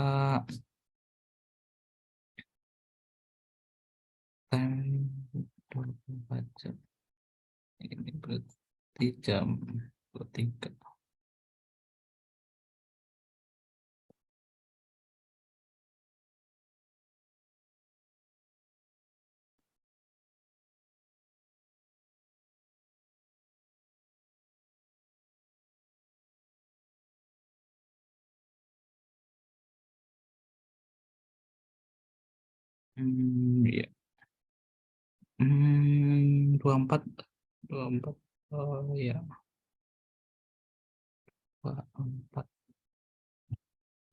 time 24 jam. Ini berarti jam 23. Iya. 24, 24. Oh iya, 24,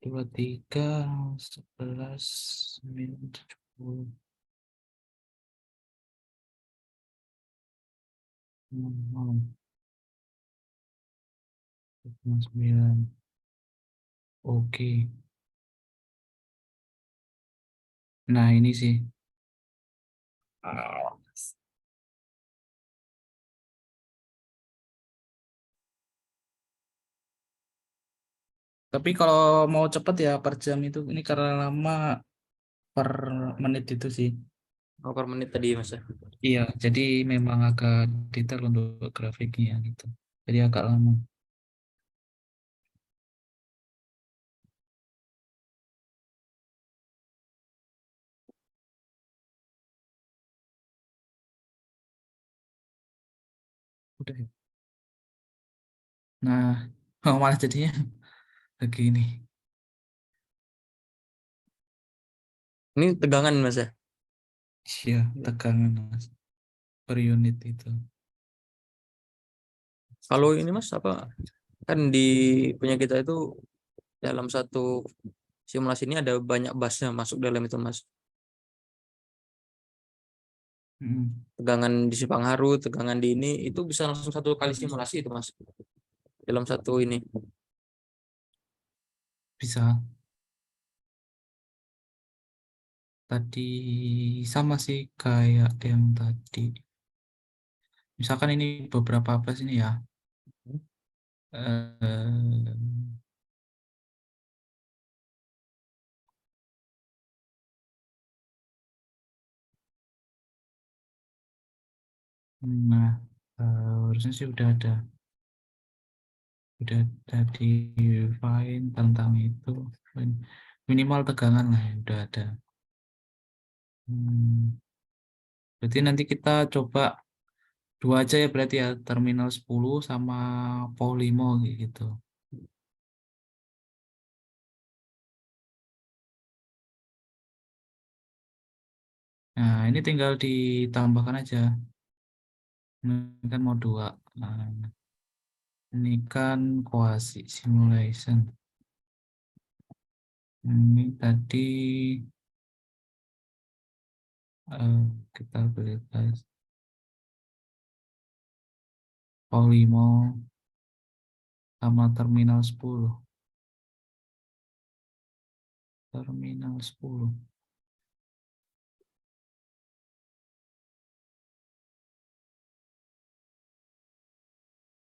23, 11, 9, 70, 9. Oke. Nah, ini sih. Tapi kalau mau cepet ya per jam itu, ini karena lama per menit itu sih. Oh, per menit tadi Mas ya. Iya, jadi memang agak detail untuk grafiknya gitu. Jadi agak lama. Udah ya. Nah, oh, malah jadinya begini. Ini tegangan Mas ya. Iya, tegangan Mas, per unit itu. Kalau ini Mas apa kan di punya kita itu dalam satu simulasi ini ada banyak busnya masuk dalam itu Mas. Mm, Tegangan di simpang haru, tegangan di ini itu bisa langsung satu kali simulasi itu Mas. Dalam satu ini. bisa. Tadi sama sih kayak yang tadi. Misalkan ini beberapa plus ini ya. Eh, nah, harusnya sih udah ada di file tentang itu. Minimal tegangan lah ya, udah ada. Hmm, berarti nanti kita coba dua aja ya berarti ya, terminal 10 sama Polimo gitu. Nah, ini tinggal ditambahkan aja. Ini kan mau dua. Nah, ini kan quasi simulation. Ini tadi eh, kita berikan Polimo sama terminal 10. Terminal 10.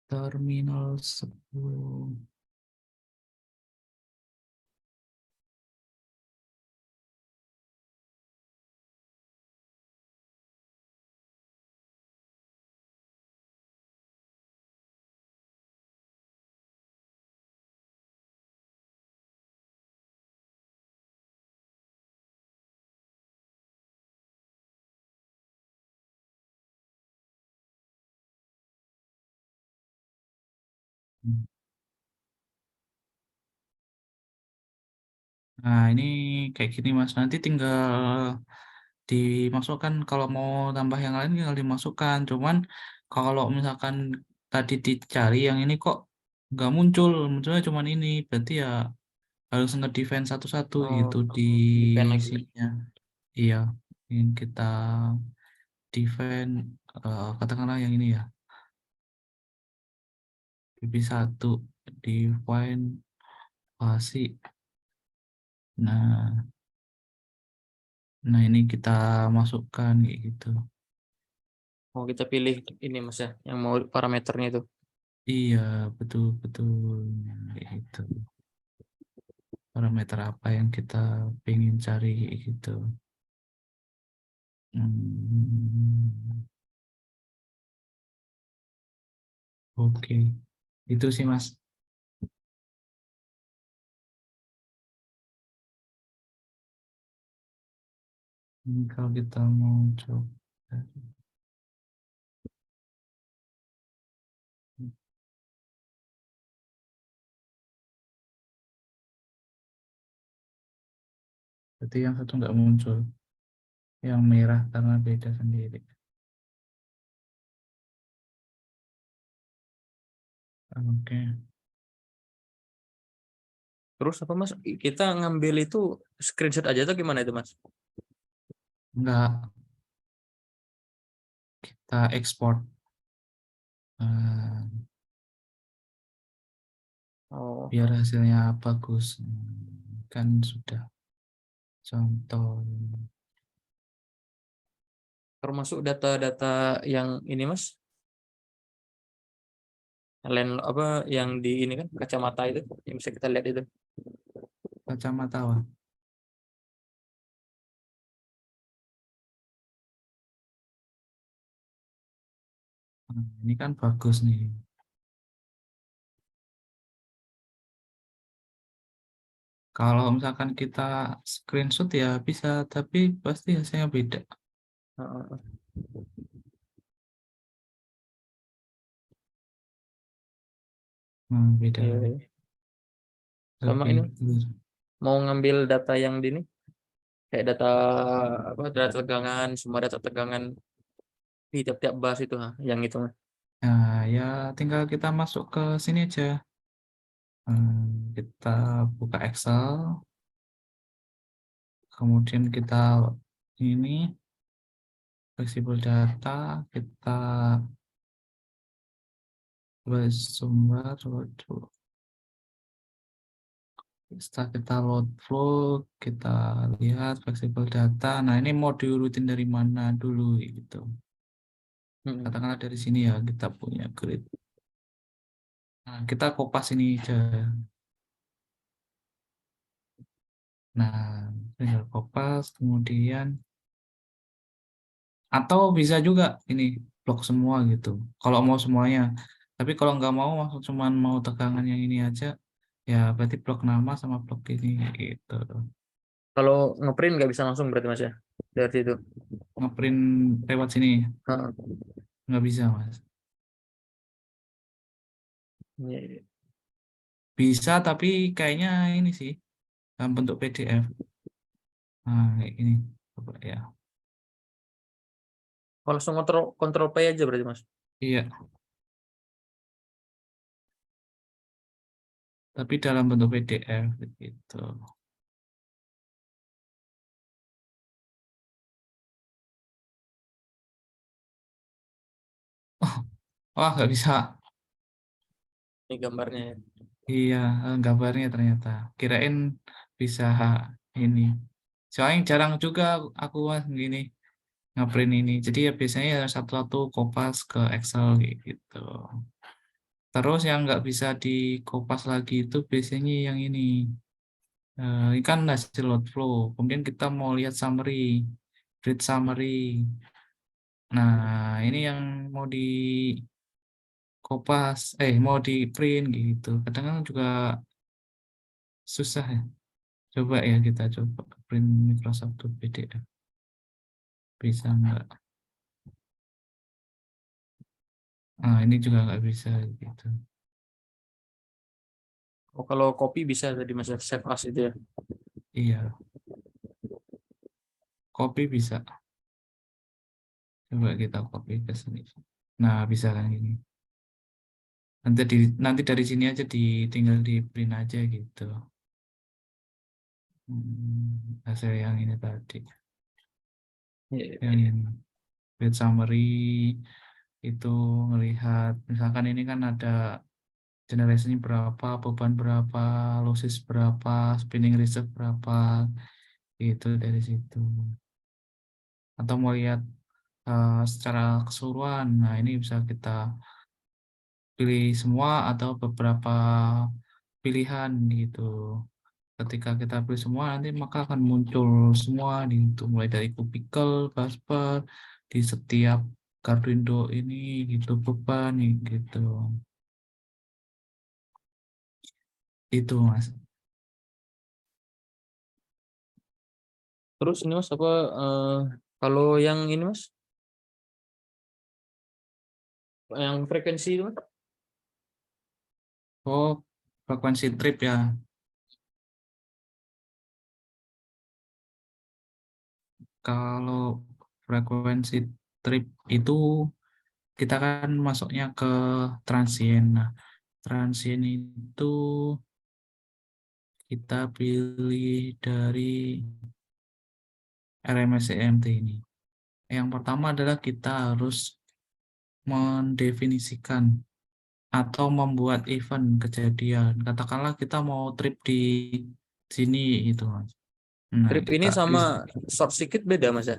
Terminal 10. Nah, ini kayak gini Mas. Nanti tinggal dimasukkan, kalau mau tambah yang lain tinggal dimasukkan. Cuman kalau misalkan tadi dicari yang ini kok nggak muncul, munculnya cuman ini, berarti ya harus nge-defend satu-satu Oh, gitu di depend lagi. sininya. Iya, yang kita defend, katakanlah yang ini ya, PP1 define pasti. Nah, nah ini kita masukkan kayak gitu. Mau kita pilih ini Mas ya, yang mau parameternya itu. Iya, betul betul kayak gitu. Parameter apa yang kita pengen cari kayak gitu. Hmm, oke, itu sih Mas. Ini kalau kita mau coba, berarti yang satu nggak muncul, yang merah karena beda sendiri. Oke, Terus apa Mas? Kita ngambil itu screenshot aja atau gimana itu Mas? nggak, kita ekspor. eh, Oh, Biar hasilnya bagus. Kan sudah contoh. termasuk data-data yang ini Mas, land apa yang di ini kan kacamata itu yang bisa kita lihat itu. Kacamata Wak. Ini kan bagus nih. Kalau misalkan kita screenshot ya bisa, tapi pasti hasilnya beda. Heeh. Beda Iya, iya. Sama lebih ini clear. mau ngambil data yang di ini kayak data apa data tegangan, semua data tegangan di tiap-tiap bus itu yang itu Mas. Nah, ya tinggal kita masuk ke sini aja. Kita buka Excel, kemudian kita ini fleksibel data, kita sumber, waduh. Setelah kita load flow, kita lihat fleksibel data. Nah, ini mau diurutin dari mana dulu gitu. Hmm. Katakanlah dari sini ya, kita punya grid. Nah, kita kopas ini aja. Nah, tinggal kopas, kemudian atau bisa juga ini blok semua gitu. Kalau mau semuanya. Tapi kalau nggak mau, maksud cuman mau tegangan yang ini aja, ya berarti blok nama sama blok ini gitu. Kalau ngeprint nggak bisa langsung berarti Mas ya dari situ. Ngeprint lewat sini Heeh. nggak bisa Mas. Iya, iya. Bisa tapi kayaknya ini sih dalam bentuk PDF. Nah, kayak gini. Coba ya. Oh, langsung kontrol kontrol P aja berarti Mas. Iya, tapi dalam bentuk PDF gitu. Oh, wah nggak bisa. Ini gambarnya. Iya, gambarnya ternyata. Kirain bisa ini. Soalnya jarang juga aku Mas gini ngeprint ini. Jadi ya biasanya ya satu-satu kopas ke Excel kayak gitu. Terus yang nggak bisa dikopas lagi itu biasanya yang ini. Ini kan hasil load flow. Kemudian kita mau lihat summary, read summary. Nah, ini yang mau di kopas, mau di print gitu. Kadang kan juga susah ya. Coba ya kita coba print Microsoft Word PDF. Bisa nggak? Nah, ini juga nggak bisa gitu. Oh, kalau kopi bisa tadi Mas ya, save as itu ya. Iya, kopi bisa. Coba kita copy ke sini. Nah, bisa kan ini. Nanti dari sini aja tinggal di print aja gitu. Hasil yang ini tadi. Iya, iya, Yang iya. ini. Read summary itu ngelihat misalkan ini kan ada generasinya berapa, beban berapa, losses berapa, spinning reserve berapa, itu dari situ. Atau mau lihat secara keseluruhan, nah ini bisa kita pilih semua atau beberapa pilihan gitu. Ketika kita pilih semua nanti maka akan muncul semua gitu, mulai dari kubikel, busbar di setiap Garduindo ini gitu beban gitu. Itu Mas. Terus ini Mas apa kalau yang ini Mas, yang frekuensi itu Mas? Oh, frekuensi trip ya. Kalau frekuensi trip itu kita kan masuknya ke transient. Nah, transient itu kita pilih dari RMS-EMT ini. Yang pertama adalah kita harus mendefinisikan atau membuat event kejadian. Katakanlah kita mau trip di sini gitu, Mas. Nah, Trip ini kita sama pilih, short circuit beda Mas ya?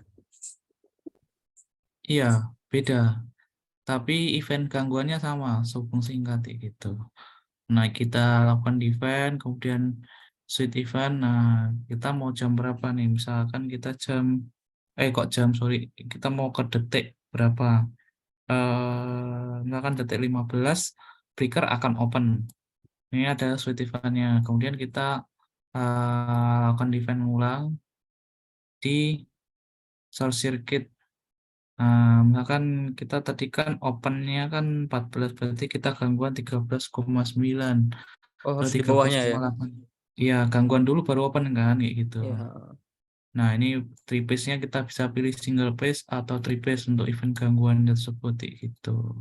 iya, beda. Tapi event gangguannya sama, sehubung singkat gitu. Nah, kita lakukan di event, kemudian switch event. Nah, kita mau jam berapa nih? Misalkan kita kok jam, sorry. Kita mau ke detik berapa? Misalkan detik 15, breaker akan open. Ini ada switch eventnya. Kemudian kita lakukan event ulang di short circuit. Misalkan kita tadi kan opennya kan 14, berarti kita gangguan 13,9. Oh, Atau harus di bawahnya ya. 13,8. Iya, gangguan dulu baru open kan kayak gitu. Ya. Nah, ini three phase-nya kita bisa pilih single phase atau three phase untuk event gangguan tersebut kayak gitu.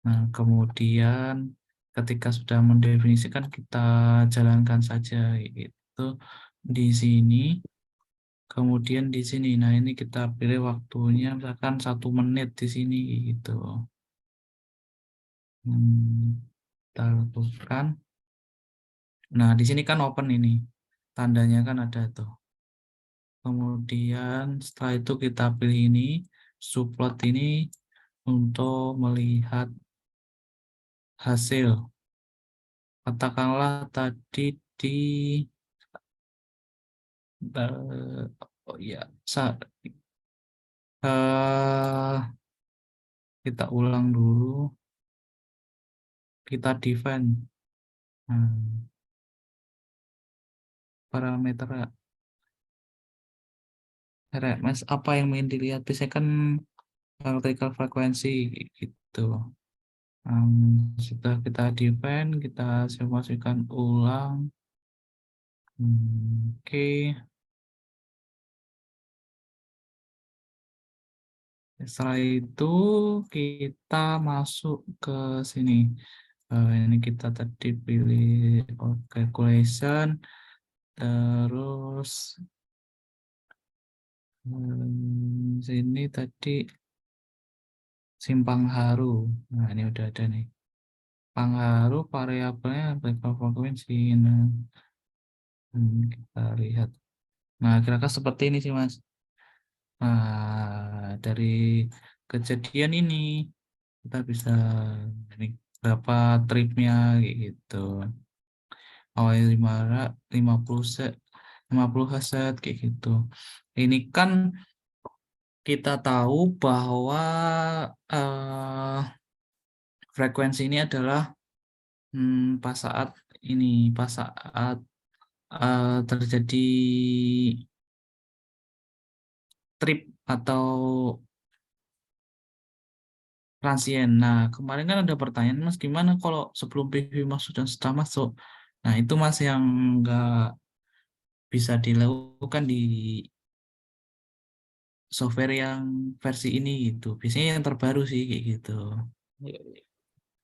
Nah, kemudian ketika sudah mendefinisikan kita jalankan saja kayak gitu di sini. Kemudian di sini, nah ini kita pilih waktunya misalkan 1 menit di sini gitu. Kita lakukan. Nah, di sini kan open ini, tandanya kan ada tuh. Kemudian setelah itu kita pilih ini, subplot ini untuk melihat hasil. Katakanlah tadi di oh ya, eh, kita ulang dulu, kita define parameter RMS apa yang ingin dilihat. Biasanya kan vertical frekuensi gitu. Sudah kita define, kita simulasikan ulang. Oke. Setelah itu kita masuk ke sini. Ini kita tadi pilih calculation, terus sini tadi simpang haru. Nah, ini udah ada nih. Pangharu variabelnya vertical frekuensi. Nah, kita lihat. Nah, kira-kira seperti ini sih, Mas. Nah, dari kejadian ini kita bisa ini berapa tripnya kayak gitu. Awalnya 50 set, 50 set kayak gitu. Ini kan kita tahu bahwa eh, frekuensi ini adalah pas saat ini, pas saat terjadi trip atau transien. Nah, kemarin kan ada pertanyaan Mas, gimana kalau sebelum PV masuk dan setelah masuk? Nah, itu Mas yang nggak bisa dilakukan di software yang versi ini gitu. Biasanya yang terbaru sih kayak gitu. Iya, iya.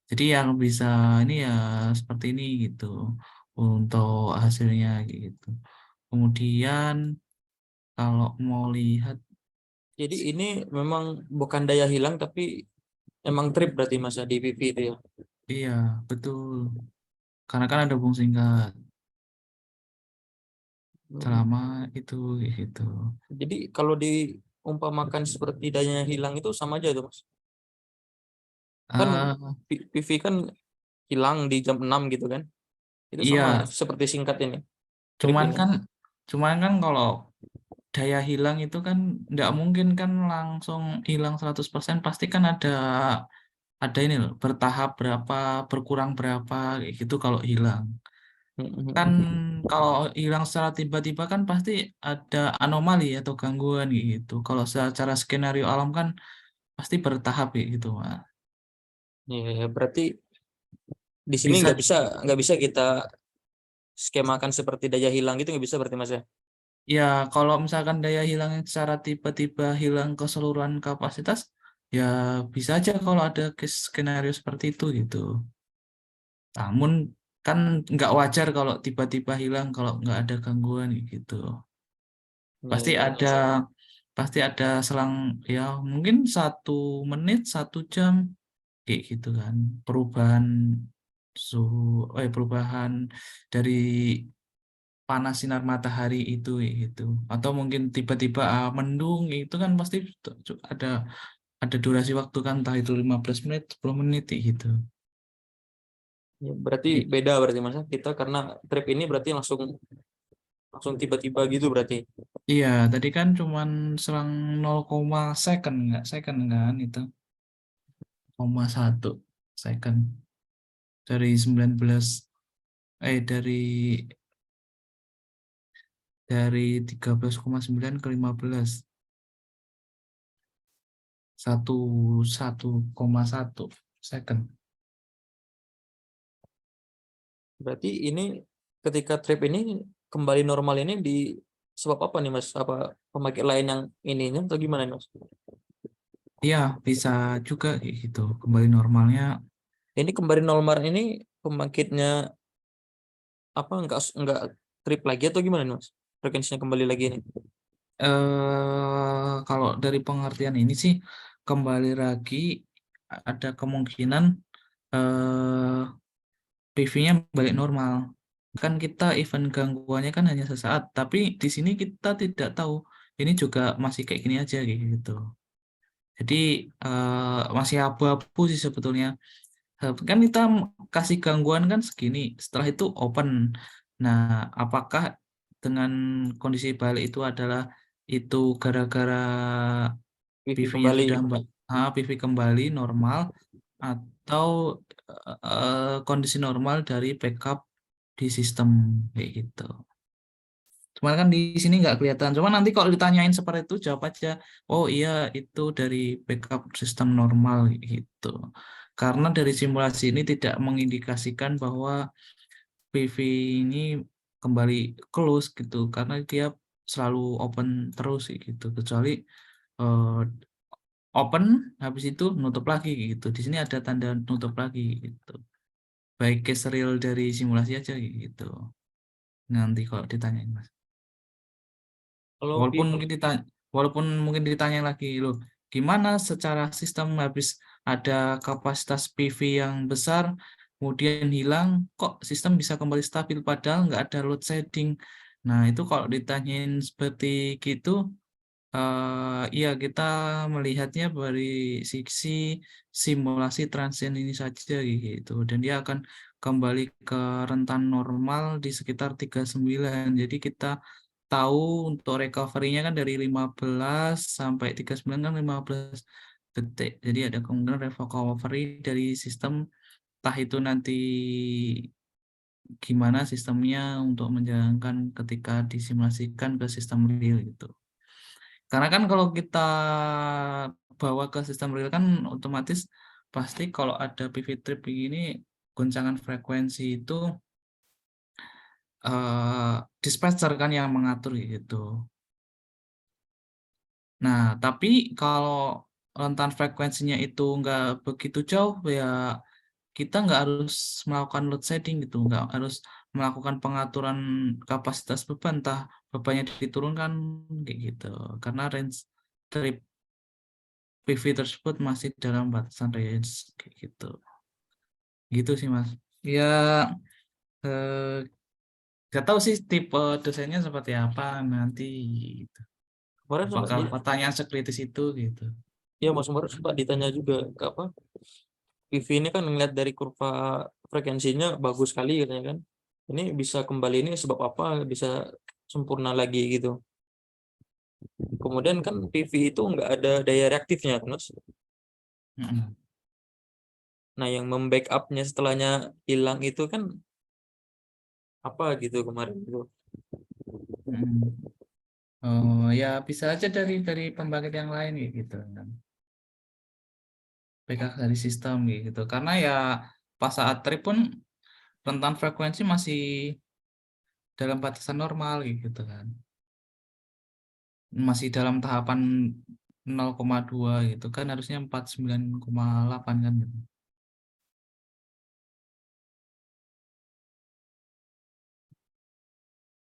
Jadi yang bisa ini ya seperti ini gitu untuk hasilnya gitu. Kemudian kalau mau lihat, Jadi ini memang bukan daya hilang tapi emang trip berarti Mas ya, di PV itu ya. iya betul. Karena kan ada hubung singkat Hmm. selama itu gitu. Jadi kalau diumpamakan seperti daya hilang itu sama aja tuh Mas. Kan Ah, PV kan hilang di jam 6 gitu kan. Itu sama iya, seperti singkat ini, trip cuman ini. kan cuman kan kalau daya hilang itu kan nggak mungkin kan langsung hilang 100%, pasti kan ada ini loh, bertahap berapa, berkurang berapa kayak gitu kalau hilang. Kan kalau hilang secara tiba-tiba kan pasti ada anomali atau gangguan kayak gitu. Kalau secara skenario alam kan pasti bertahap kayak gitu, Mas. Ya, berarti di sini Bisa nggak bisa kita skemakan seperti daya hilang gitu nggak bisa berarti Mas ya. ya kalau misalkan daya hilang secara tiba-tiba hilang keseluruhan kapasitas, ya bisa aja kalau ada skenario seperti itu gitu. Namun kan nggak wajar kalau tiba-tiba hilang kalau nggak ada gangguan gitu. Ya, Pasti ya. ada pasti ada selang ya mungkin 1 menit 1 jam kayak gitu kan perubahan suhu, perubahan dari panas sinar matahari itu kayak gitu, atau mungkin tiba-tiba mendung itu kan pasti ada durasi waktu kan, entah itu 15 menit 10 menit kayak gitu. Ya, berarti beda berarti Mas ya. Kita karena trip ini berarti langsung langsung tiba-tiba gitu berarti. Iya, tadi kan cuman selang 0,1 second, nggak second kan itu, 0,1 second dari 19 dari 13,9 ke 15, 1,1 second. Berarti ini ketika trip ini kembali normal ini di sebab apa nih Mas? Apa pemakai lain yang ininya atau gimana nih Mas? Iya, bisa juga kayak gitu. Kembali normalnya Ini kembali normal ini pembangkitnya apa enggak trip lagi atau gimana nih Mas? Frekuensinya kembali lagi ini. kalau dari pengertian ini sih kembali lagi ada kemungkinan eh PV-nya balik normal. Kan kita event gangguannya kan hanya sesaat, tapi di sini kita tidak tahu ini juga masih kayak gini aja kayak gitu. Jadi masih abu-abu sih sebetulnya. Kan kita kasih gangguan kan segini, setelah itu open. Nah, apakah dengan kondisi balik itu adalah itu gara-gara PV PV-nya kembali. sudah PV kembali normal, atau kondisi normal dari backup di sistem kayak gitu. Cuman kan di sini nggak kelihatan. Cuma nanti kalau ditanyain seperti itu jawab aja, oh iya itu dari backup sistem normal gitu. Karena dari simulasi ini tidak mengindikasikan bahwa PV ini kembali close gitu, karena dia selalu open terus gitu. Kecuali eh, open habis itu nutup lagi gitu. Di sini ada tanda nutup lagi gitu. Baik case real dari simulasi aja gitu. Nanti kalau ditanyain Mas. Kalau Walaupun PV mungkin ditanya, walaupun mungkin ditanya lagi loh, gimana secara sistem habis ada kapasitas PV yang besar, kemudian hilang, kok sistem bisa kembali stabil padahal nggak ada load shedding. Nah itu kalau ditanyain seperti gitu, iya kita melihatnya dari sisi simulasi transient ini saja gitu, dan dia akan kembali ke rentan normal di sekitar 39. Jadi kita tahu untuk recovery-nya kan dari 15 sampai 39 kan 15 detik. Jadi ada kemungkinan recovery dari sistem, entah itu nanti gimana sistemnya untuk menjalankan ketika disimulasikan ke sistem real gitu. Karena kan kalau kita bawa ke sistem real kan otomatis pasti kalau ada PV trip ini goncangan frekuensi itu dispatcher kan yang mengatur gitu. Nah, tapi kalau rentan frekuensinya itu nggak begitu jauh ya kita nggak harus melakukan load shedding gitu, nggak harus melakukan pengaturan kapasitas beban, entah bebannya diturunkan kayak gitu, karena range trip PV tersebut masih dalam batasan range kayak gitu. Gitu sih Mas. Ya eh, nggak tahu sih tipe desainnya seperti apa nanti gitu. Kemarin sempat Apakah pertanyaan sekritis itu gitu. ya Mas Umar sempat ditanya juga ke apa PV ini kan ngeliat dari kurva frekuensinya bagus sekali katanya kan. Ini bisa kembali ini sebab apa bisa sempurna lagi gitu. Kemudian kan PV itu nggak ada daya reaktifnya kan, Mas. Mm-mm. Nah yang membackupnya setelahnya hilang itu kan apa gitu kemarin itu. Mm-mm. Oh ya bisa aja dari pembangkit yang lain gitu kan. Backup dari sistem gitu. Karena ya pas saat trip pun rentan frekuensi masih dalam batasan normal gitu kan. Masih dalam tahapan 0,2 gitu kan harusnya 49,8 kan gitu.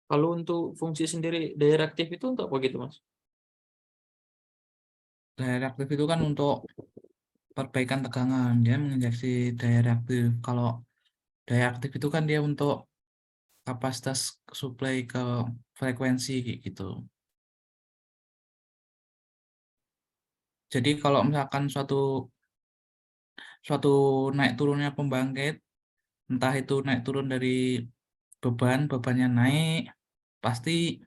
Kalau untuk fungsi sendiri daya reaktif itu untuk apa gitu Mas? Daya reaktif itu kan untuk perbaikan tegangan, dia menginjeksi daya reaktif. Kalau daya aktif itu kan dia untuk kapasitas suplai ke frekuensi kayak gitu. Jadi kalau misalkan suatu suatu naik turunnya pembangkit, entah itu naik turun dari bebannya naik, pasti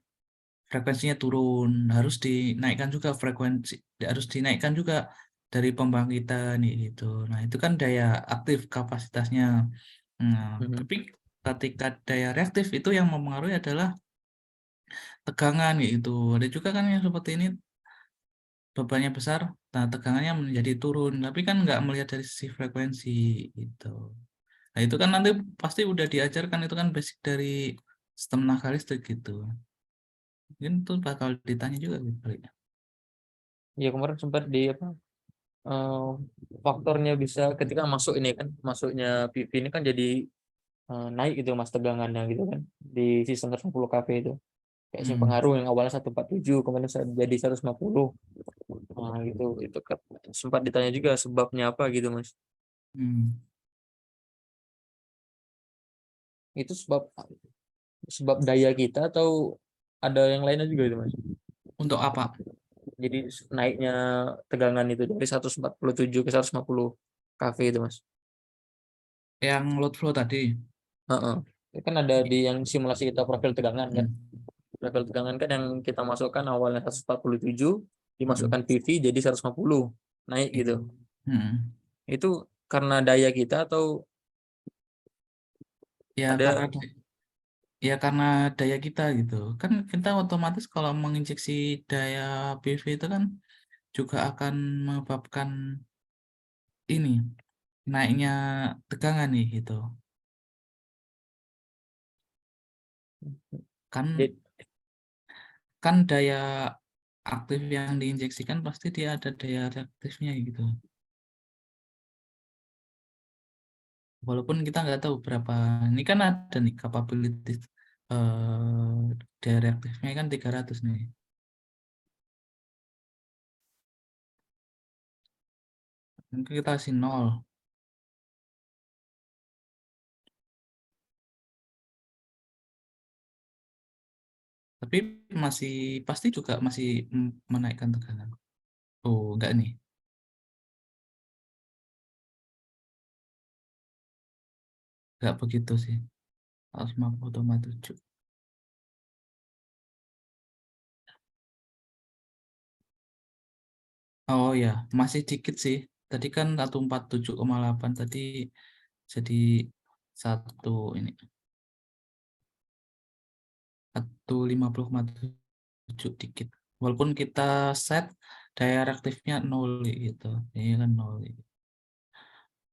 frekuensinya turun. Harus dinaikkan juga dari pembangkitan gitu. Nah, itu kan daya aktif kapasitasnya. Nah, Mhm. tapi ketika daya reaktif itu yang mempengaruhi adalah tegangan gitu. Ada juga kan yang seperti ini bebannya besar, nah tegangannya menjadi turun, tapi kan nggak melihat dari sisi frekuensi gitu. Nah itu kan nanti pasti udah diajarkan, itu kan basic dari sistem naga listrik gitu. Mungkin itu bakal ditanya juga gitu kali ya. Ya kemarin sempat di apa eh, faktornya bisa ketika masuk ini kan masuknya PV ini kan jadi naik gitu Mas tegangannya gitu kan di sistem 110 kV itu. Kayak sing Hmm. pengaruh yang awalnya 147 kemudian jadi 150. Nah, gitu itu kan sempat ditanya juga sebabnya apa gitu Mas. Hmm. Itu sebab sebab daya kita atau ada yang lainnya juga itu Mas. Untuk apa? Jadi naiknya tegangan itu dari 147 ke 150 kV itu Mas. Yang load flow tadi. Heeh. Itu kan ada di yang simulasi kita profil tegangan kan. Hmm. Profil tegangan kan yang kita masukkan awalnya 147 Hmm. dimasukkan PV jadi 150 naik Iya. gitu. Hmm. Itu karena daya kita atau Ya karena ada ya karena daya kita gitu. Kan kita otomatis kalau menginjeksi daya PV itu kan juga akan menyebabkan ini naiknya tegangan nih gitu. Kan jadi kan daya aktif yang diinjeksikan pasti dia ada daya reaktifnya gitu. Walaupun kita nggak tahu berapa, ini kan ada nih capabilities daya reaktifnya kan 300 nih. Mungkin kita kasih 0, tapi masih pasti juga masih menaikkan tekanan. Oh, enggak nih. Enggak begitu sih. 150,7. Oh ya, masih dikit sih. Tadi kan 147,8 tadi jadi satu ini 150,7 dikit. Walaupun kita set daya reaktifnya 0 gitu. Ini kan 0.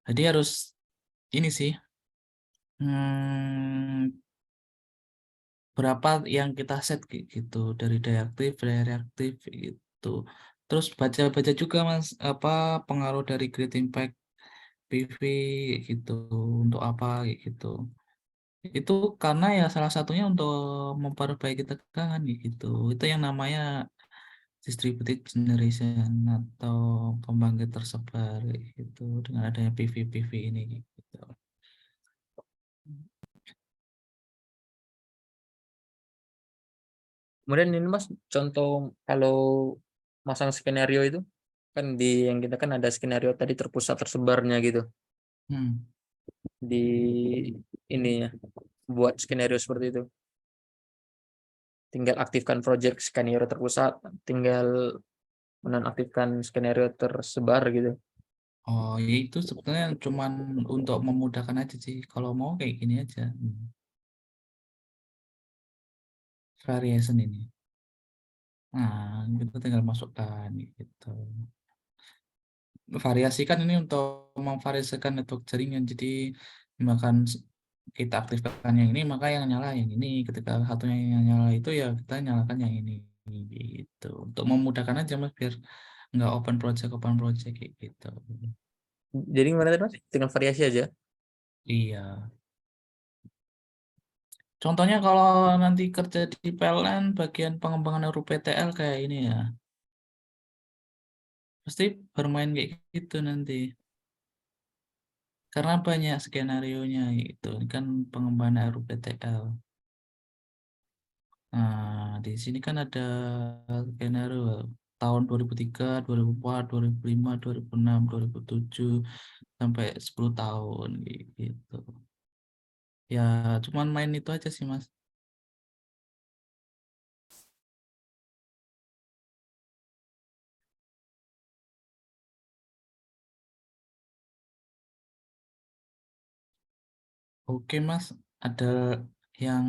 Jadi harus ini sih, berapa yang kita set gitu dari daya aktif, daya reaktif gitu. Terus baca-baca juga Mas apa pengaruh dari Great Impact PV gitu untuk apa gitu. Itu karena ya salah satunya untuk memperbaiki tegangan gitu. Itu yang namanya distributed generation atau pembangkit tersebar gitu dengan adanya PV-PV ini gitu. Kemudian ini Mas, contoh kalau masang skenario itu kan di yang kita kan ada skenario tadi terpusat tersebarnya gitu Hmm. di ini ya, buat skenario seperti itu. Tinggal aktifkan project skenario terpusat, tinggal menonaktifkan skenario tersebar gitu. Oh, ya itu sebetulnya cuman untuk memudahkan aja sih. Kalau mau kayak gini aja. Variation ini. Nah, kita tinggal masukkan gitu. Variasikan ini untuk memvariasikan network jaringan. Jadi, makan kita aktifkan yang ini, maka yang nyala yang ini. Ketika satunya yang nyala itu ya kita nyalakan yang ini gitu. Untuk memudahkan aja Mas biar nggak open project kayak gitu. Jadi gimana tadi Mas? Tinggal variasi aja. Iya. Contohnya kalau nanti kerja di PLN bagian pengembangan RUPTL kayak ini ya, pasti bermain kayak gitu nanti. Karena banyak skenario-nya itu kan pengembangan RUPTL. Nah, di sini kan ada skenario tahun 2003, 2004, 2005, 2006, 2007 sampai 10 tahun gitu. Ya, cuman main itu aja sih, Mas. Oke, Mas. Ada yang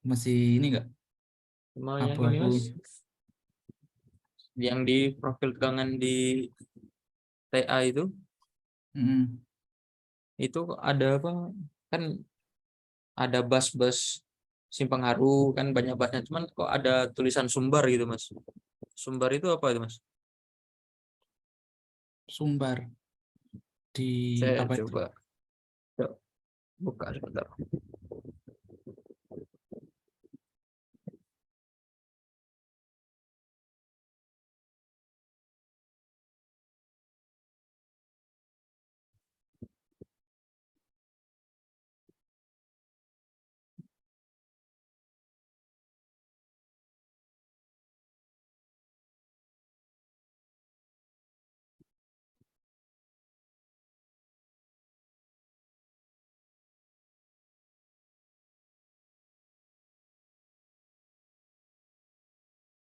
masih ini nggak? Cuma yang ini Abu-abu. Mas, yang di profil tegangan di TA Mm. itu ada apa? Kan ada bus-bus simpang haru kan banyak busnya, cuman kok ada tulisan sumber gitu Mas. Sumber itu apa itu Mas? Sumbar di Saya apa itu? coba buka sebentar.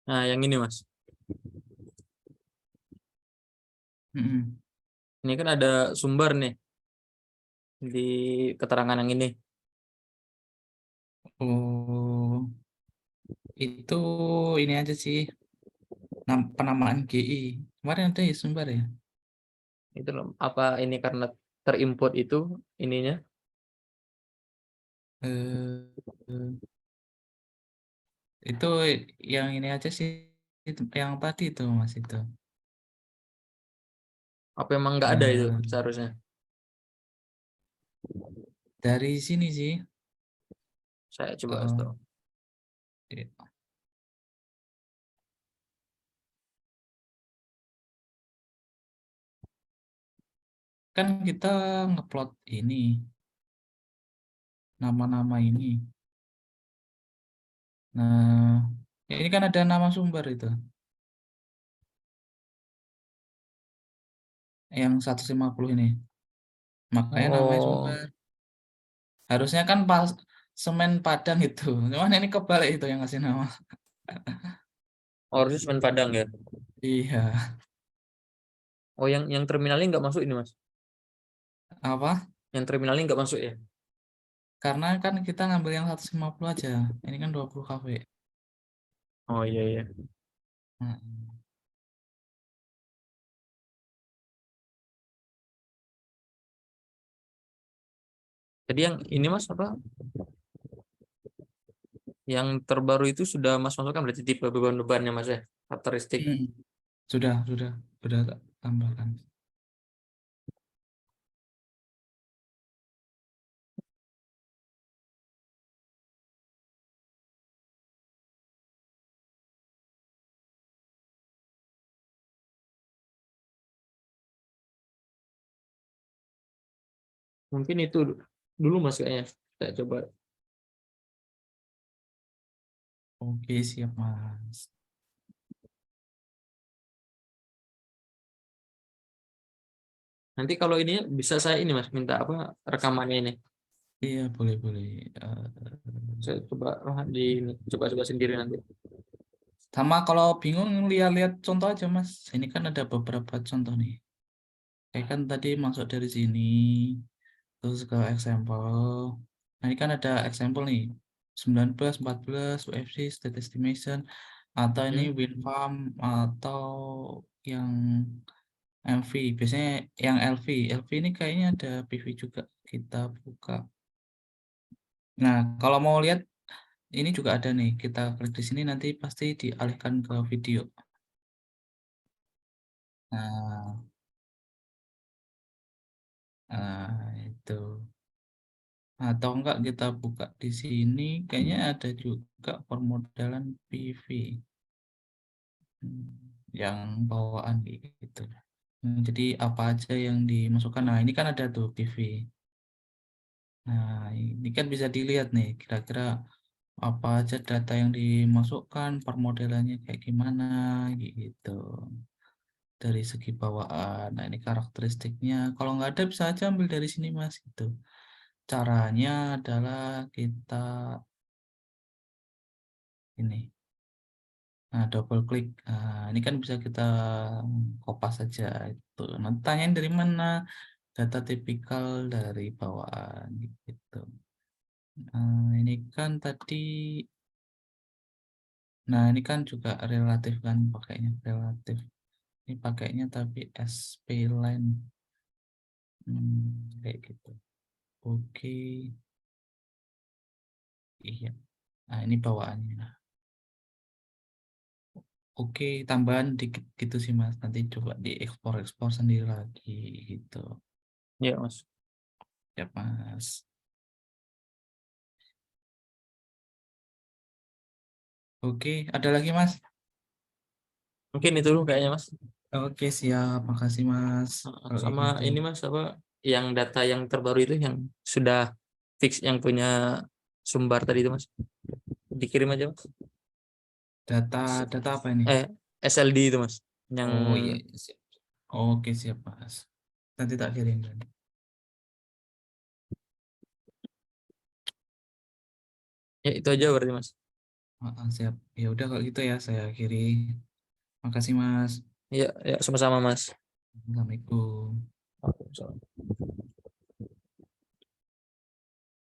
Nah, yang ini Mas. Mm-mm. Ini kan ada sumber nih di keterangan yang ini. Oh, itu ini aja sih penamaan GI. Kemarin ada ya Sumbar ya? Itu loh, apa ini karena terinput itu ininya. Eh, eh, itu yang ini aja sih itu, yang tadi itu Mas itu. Apa emang nggak ada itu Eh, seharusnya? dari sini sih. Saya coba kasih eh, tahu. kan kita ngeplot ini nama-nama ini. Nah, ini kan ada nama sumber itu. Yang 150 ini. Makanya namanya Oh, sumber. Harusnya kan pas semen Padang itu. Cuman ini kebalik itu yang ngasih nama. harusnya semen Padang ya. Iya. Oh, yang terminalnya nggak masuk ini Mas. Apa? Yang terminalnya nggak masuk ya. Karena kan kita ngambil yang 150 aja. Ini kan 20 kW. Oh iya iya. Nah, Jadi yang ini Mas apa? Yang terbaru itu sudah Mas masukkan berarti tipe beban-bebannya Mas ya, karakteristik. Sudah tak tambahkan. Mungkin itu dulu Mas kayaknya. Saya coba. Oke, siap Mas. Nanti kalau ini bisa saya ini Mas minta apa rekamannya ini. Iya, boleh. Saya coba di coba sendiri nanti. Sama kalau bingung lihat-lihat contoh aja Mas. Ini kan ada beberapa contoh nih. Kayak kan tadi masuk dari sini, terus ke example. Nah, ini kan ada example nih. 19, 14, UFC, state estimation, atau ini Hmm. wind farm, atau yang MV. Biasanya yang LV. LV ini kayaknya ada PV juga. Kita buka. Nah, kalau mau lihat, ini juga ada nih. Kita klik di sini nanti pasti dialihkan ke video. Nah, itu. Atau enggak kita buka di sini, kayaknya ada juga permodalan PV yang bawaan gitu. Jadi apa aja yang dimasukkan? Nah, ini kan ada tuh PV. Nah, ini kan bisa dilihat nih, kira-kira apa aja data yang dimasukkan, permodalannya kayak gimana gitu. Dari segi bawaan. Nah, ini karakteristiknya. Kalau nggak ada bisa aja ambil dari sini Mas gitu. Caranya adalah kita ini. Nah, double klik. Nah, ini kan bisa kita kopas saja itu. Nah, tanyain dari mana? Data tipikal dari bawaan gitu. Nah, ini kan tadi. Nah, ini kan juga relatif kan pakainya relatif. Ini pakainya tapi SP line. Kayak gitu. Oke. Iya. Nah, ini bawaannya. Oke, tambahan dikit gitu sih Mas. Nanti coba diekspor-ekspor sendiri lagi gitu. Ya Mas. Ya Mas. Oke, ada lagi Mas? Mungkin itu dulu kayaknya Mas. Oke, siap. Makasih Mas. Kalau kayak Sama gitu. ini Mas apa yang data yang terbaru itu yang sudah fix yang punya sumber tadi itu Mas. Dikirim aja Mas. Data apa ini? Eh SLD itu Mas. Yang Oh iya, iya, siap. Oke, siap Mas. Nanti tak kirim. ya itu aja berarti Mas. Siap. Ya udah kalau gitu ya saya akhiri. Makasih Mas. Ya, ya sama-sama Mas. Assalamualaikum. Waalaikumsalam.